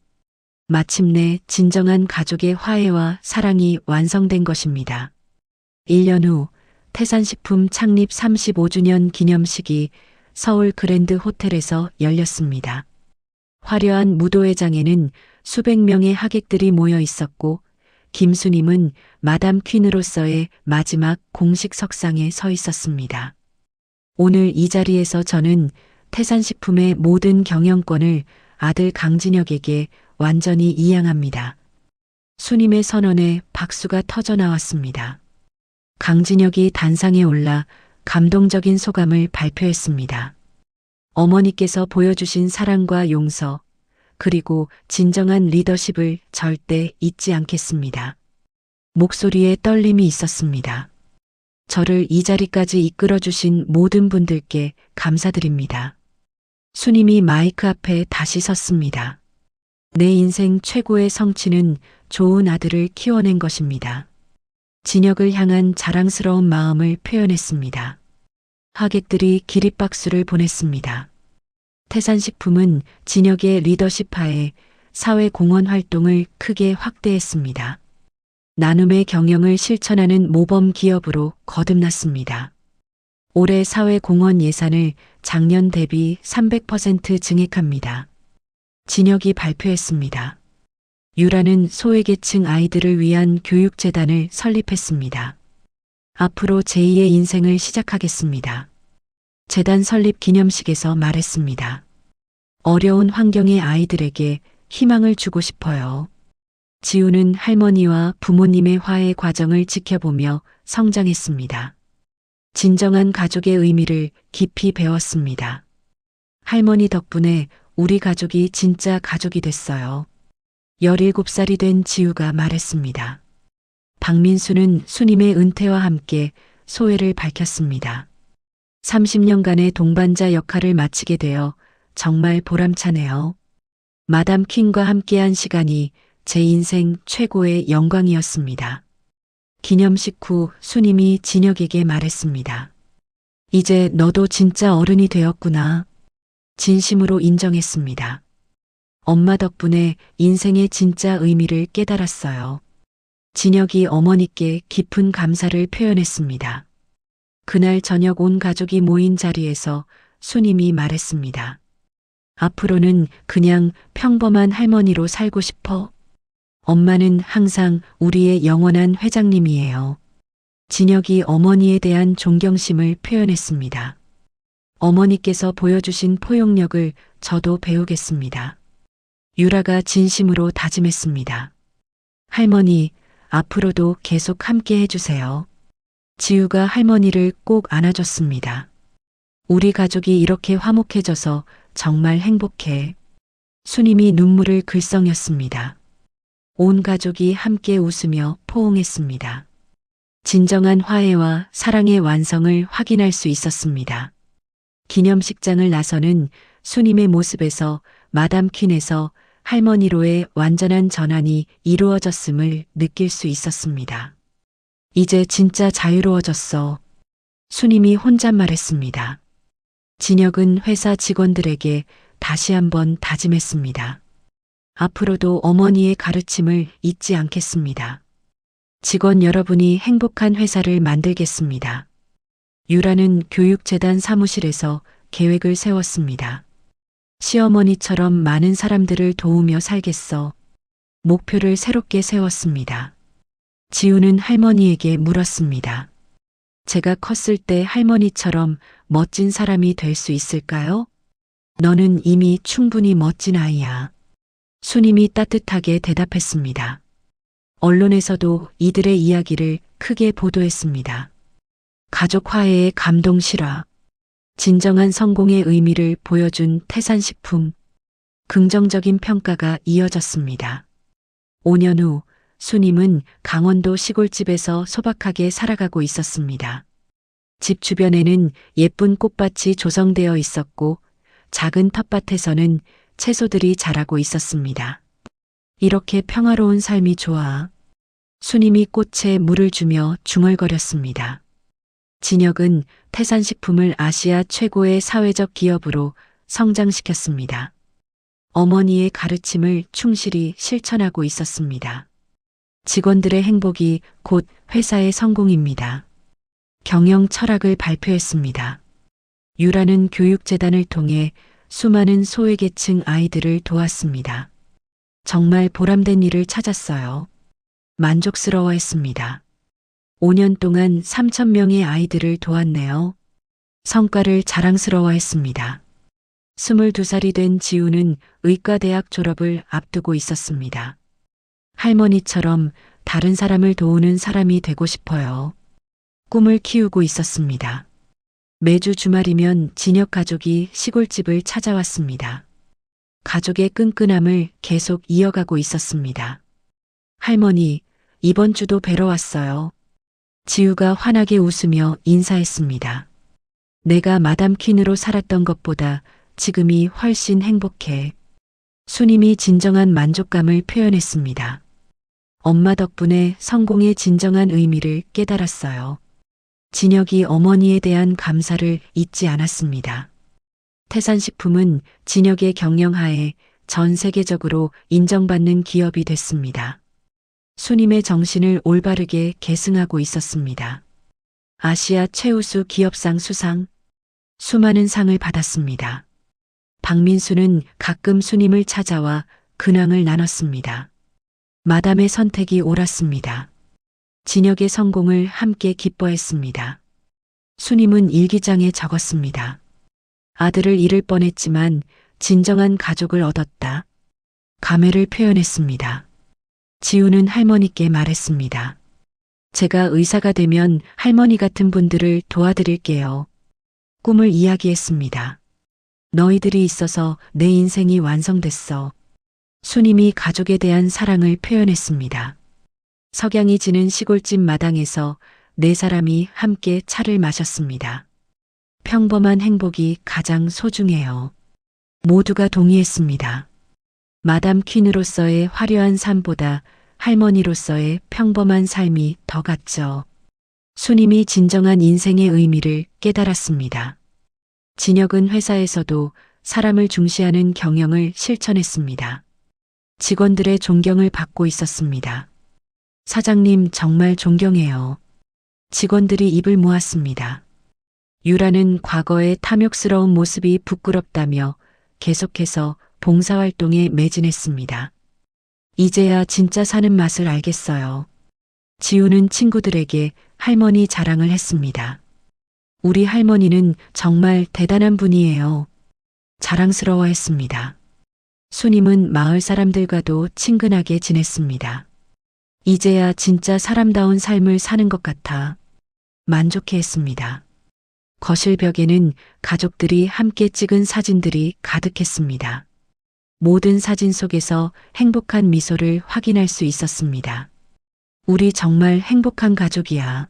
마침내 진정한 가족의 화해와 사랑이 완성된 것입니다. 1년 후 태산식품 창립 35주년 기념식이 서울 그랜드 호텔에서 열렸습니다. 화려한 무도회장에는 수백 명의 하객들이 모여 있었고 김수님은 마담 퀸으로서의 마지막 공식 석상에 서 있었습니다. 오늘 이 자리에서 저는 태산식품의 모든 경영권을 아들 강진혁에게 완전히 이양합니다. 수님의 선언에 박수가 터져 나왔습니다. 강진혁이 단상에 올라 감동적인 소감을 발표했습니다. 어머니께서 보여주신 사랑과 용서, 그리고 진정한 리더십을 절대 잊지 않겠습니다. 목소리에 떨림이 있었습니다. 저를 이 자리까지 이끌어주신 모든 분들께 감사드립니다. 수님이 마이크 앞에 다시 섰습니다. 내 인생 최고의 성취는 좋은 아들을 키워낸 것입니다. 진혁을 향한 자랑스러운 마음을 표현했습니다. 하객들이 기립박수를 보냈습니다. 태산식품은 진혁의 리더십 하에 사회공헌 활동을 크게 확대했습니다. 나눔의 경영을 실천하는 모범 기업으로 거듭났습니다. 올해 사회공헌 예산을 작년 대비 300% 증액합니다. 진혁이 발표했습니다. 유라는 소외계층 아이들을 위한 교육재단을 설립했습니다. 앞으로 제2의 인생을 시작하겠습니다. 재단 설립 기념식에서 말했습니다. 어려운 환경의 아이들에게 희망을 주고 싶어요. 지우는 할머니와 부모님의 화해 과정을 지켜보며 성장했습니다. 진정한 가족의 의미를 깊이 배웠습니다. 할머니 덕분에 우리 가족이 진짜 가족이 됐어요. 17살이 된 지우가 말했습니다. 박민수는 수님의 은퇴와 함께 소회를 밝혔습니다. 30년간의 동반자 역할을 마치게 되어 정말 보람차네요. 마담 퀸과 함께한 시간이 제 인생 최고의 영광이었습니다. 기념식 후 수님이 진혁에게 말했습니다. 이제 너도 진짜 어른이 되었구나. 진심으로 인정했습니다. 엄마 덕분에 인생의 진짜 의미를 깨달았어요. 진혁이 어머니께 깊은 감사를 표현했습니다. 그날 저녁 온 가족이 모인 자리에서 수님이 말했습니다. 앞으로는 그냥 평범한 할머니로 살고 싶어. 엄마는 항상 우리의 영원한 회장님이에요. 진혁이 어머니에 대한 존경심을 표현했습니다. 어머니께서 보여주신 포용력을 저도 배우겠습니다. 유라가 진심으로 다짐했습니다. 할머니, 앞으로도 계속 함께 해주세요. 지우가 할머니를 꼭 안아줬습니다. 우리 가족이 이렇게 화목해져서 정말 행복해. 수님이 눈물을 글썽였습니다. 온 가족이 함께 웃으며 포옹했습니다. 진정한 화해와 사랑의 완성을 확인할 수 있었습니다. 기념식장을 나서는 수님의 모습에서 마담 퀸에서 할머니로의 완전한 전환이 이루어졌음을 느낄 수 있었습니다. 이제 진짜 자유로워졌어. 수님이 혼잣말했습니다. 진혁은 회사 직원들에게 다시 한번 다짐했습니다. 앞으로도 어머니의 가르침을 잊지 않겠습니다. 직원 여러분이 행복한 회사를 만들겠습니다. 유라는 교육재단 사무실에서 계획을 세웠습니다. 시어머니처럼 많은 사람들을 도우며 살겠어. 목표를 새롭게 세웠습니다. 지우는 할머니에게 물었습니다. 제가 컸을 때 할머니처럼 멋진 사람이 될 수 있을까요? 너는 이미 충분히 멋진 아이야. 수님이 따뜻하게 대답했습니다. 언론에서도 이들의 이야기를 크게 보도했습니다. 가족 화해의 감동 실화, 진정한 성공의 의미를 보여준 태산식품, 긍정적인 평가가 이어졌습니다. 5년 후 수님은 강원도 시골집에서 소박하게 살아가고 있었습니다. 집 주변에는 예쁜 꽃밭이 조성되어 있었고 작은 텃밭에서는 채소들이 자라고 있었습니다. 이렇게 평화로운 삶이 좋아. 수님이 꽃에 물을 주며 중얼거렸습니다. 진혁은 태산식품을 아시아 최고의 사회적 기업으로 성장시켰습니다. 어머니의 가르침을 충실히 실천하고 있었습니다. 직원들의 행복이 곧 회사의 성공입니다. 경영 철학을 발표했습니다. 유라는 교육재단을 통해 수많은 소외계층 아이들을 도왔습니다. 정말 보람된 일을 찾았어요. 만족스러워했습니다. 5년 동안 3,000명의 아이들을 도왔네요. 성과를 자랑스러워했습니다. 22살이 된 지우는 의과대학 졸업을 앞두고 있었습니다. 할머니처럼 다른 사람을 도우는 사람이 되고 싶어요. 꿈을 키우고 있었습니다. 매주 주말이면 진혁 가족이 시골집을 찾아왔습니다. 가족의 끈끈함을 계속 이어가고 있었습니다. 할머니, 이번 주도 뵈러 왔어요. 지우가 환하게 웃으며 인사했습니다. 내가 마담 퀸으로 살았던 것보다 지금이 훨씬 행복해. 수님이 진정한 만족감을 표현했습니다. 엄마 덕분에 성공의 진정한 의미를 깨달았어요. 진혁이 어머니에 대한 감사를 잊지 않았습니다. 태산식품은 진혁의 경영하에 전 세계적으로 인정받는 기업이 됐습니다. 수님의 정신을 올바르게 계승하고 있었습니다. 아시아 최우수 기업상 수상, 수많은 상을 받았습니다. 박민수는 가끔 수님을 찾아와 근황을 나눴습니다. 마담의 선택이 옳았습니다. 진혁의 성공을 함께 기뻐했습니다. 수님은 일기장에 적었습니다. 아들을 잃을 뻔했지만 진정한 가족을 얻었다. 감회를 표현했습니다. 지우는 할머니께 말했습니다. 제가 의사가 되면 할머니 같은 분들을 도와드릴게요. 꿈을 이야기했습니다. 너희들이 있어서 내 인생이 완성됐어. 수님이 가족에 대한 사랑을 표현했습니다. 석양이 지는 시골집 마당에서 네 사람이 함께 차를 마셨습니다. 평범한 행복이 가장 소중해요. 모두가 동의했습니다. 마담 퀸으로서의 화려한 삶보다 할머니로서의 평범한 삶이 더 같죠. 수님이 진정한 인생의 의미를 깨달았습니다. 진혁은 회사에서도 사람을 중시하는 경영을 실천했습니다. 직원들의 존경을 받고 있었습니다. 사장님 정말 존경해요. 직원들이 입을 모았습니다. 유라는 과거의 탐욕스러운 모습이 부끄럽다며 계속해서 봉사활동에 매진했습니다. 이제야 진짜 사는 맛을 알겠어요. 지우는 친구들에게 할머니 자랑을 했습니다. 우리 할머니는 정말 대단한 분이에요. 자랑스러워했습니다. 수님은 마을 사람들과도 친근하게 지냈습니다. 이제야 진짜 사람다운 삶을 사는 것 같아 만족해했습니다. 거실 벽에는 가족들이 함께 찍은 사진들이 가득했습니다. 모든 사진 속에서 행복한 미소를 확인할 수 있었습니다. 우리 정말 행복한 가족이야.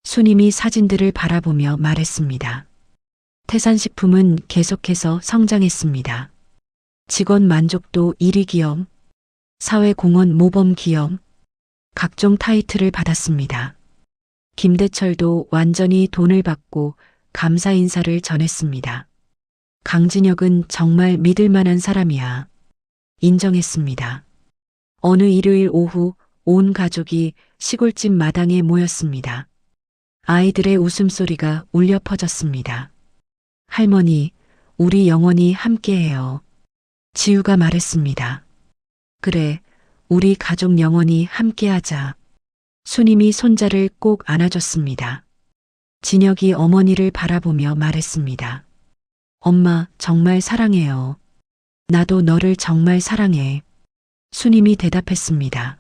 수님이 사진들을 바라보며 말했습니다. 태산식품은 계속해서 성장했습니다. 직원 만족도 1위 기업, 사회공헌 모범 기업, 각종 타이틀을 받았습니다. 김대철도 완전히 돈을 받고 감사 인사를 전했습니다. 강진혁은 정말 믿을 만한 사람이야. 인정했습니다. 어느 일요일 오후 온 가족이 시골집 마당에 모였습니다. 아이들의 웃음소리가 울려 퍼졌습니다. 할머니, 우리 영원히 함께해요. 지우가 말했습니다. 그래, 우리 가족 영원히 함께하자. 수님이 손자를 꼭 안아줬습니다. 진혁이 어머니를 바라보며 말했습니다. 엄마, 정말 사랑해요. 나도 너를 정말 사랑해. 수님이 대답했습니다.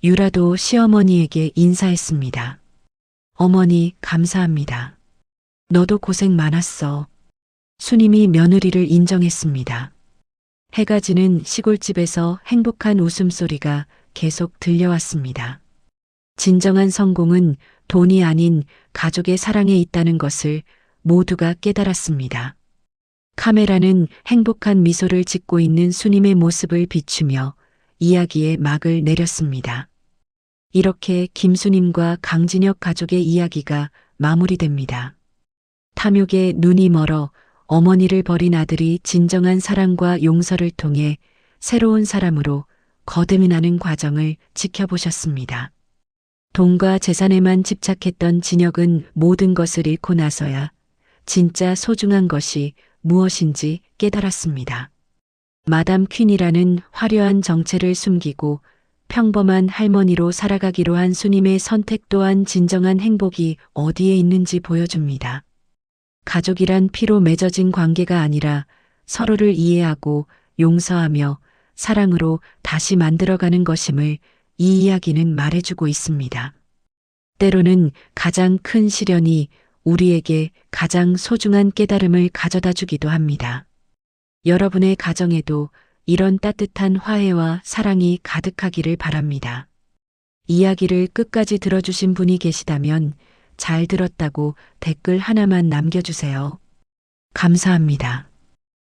유라도 시어머니에게 인사했습니다. 어머니, 감사합니다. 너도 고생 많았어. 수님이 며느리를 인정했습니다. 해가 지는 시골집에서 행복한 웃음소리가 계속 들려왔습니다. 진정한 성공은 돈이 아닌 가족의 사랑에 있다는 것을 모두가 깨달았습니다. 카메라는 행복한 미소를 짓고 있는 수님의 모습을 비추며 이야기의 막을 내렸습니다. 이렇게 김수님과 강진혁 가족의 이야기가 마무리됩니다. 탐욕에 눈이 멀어 어머니를 버린 아들이 진정한 사랑과 용서를 통해 새로운 사람으로 거듭나는 과정을 지켜보셨습니다. 돈과 재산에만 집착했던 진혁은 모든 것을 잃고 나서야 진짜 소중한 것이 무엇인지 깨달았습니다. 마담 퀸이라는 화려한 정체를 숨기고 평범한 할머니로 살아가기로 한 수님의 선택 또한 진정한 행복이 어디에 있는지 보여줍니다. 가족이란 피로 맺어진 관계가 아니라 서로를 이해하고 용서하며 사랑으로 다시 만들어가는 것임을 이 이야기는 말해주고 있습니다. 때로는 가장 큰 시련이 우리에게 가장 소중한 깨달음을 가져다 주기도 합니다. 여러분의 가정에도 이런 따뜻한 화해와 사랑이 가득하기를 바랍니다. 이야기를 끝까지 들어주신 분이 계시다면 잘 들었다고 댓글 하나만 남겨주세요. 감사합니다.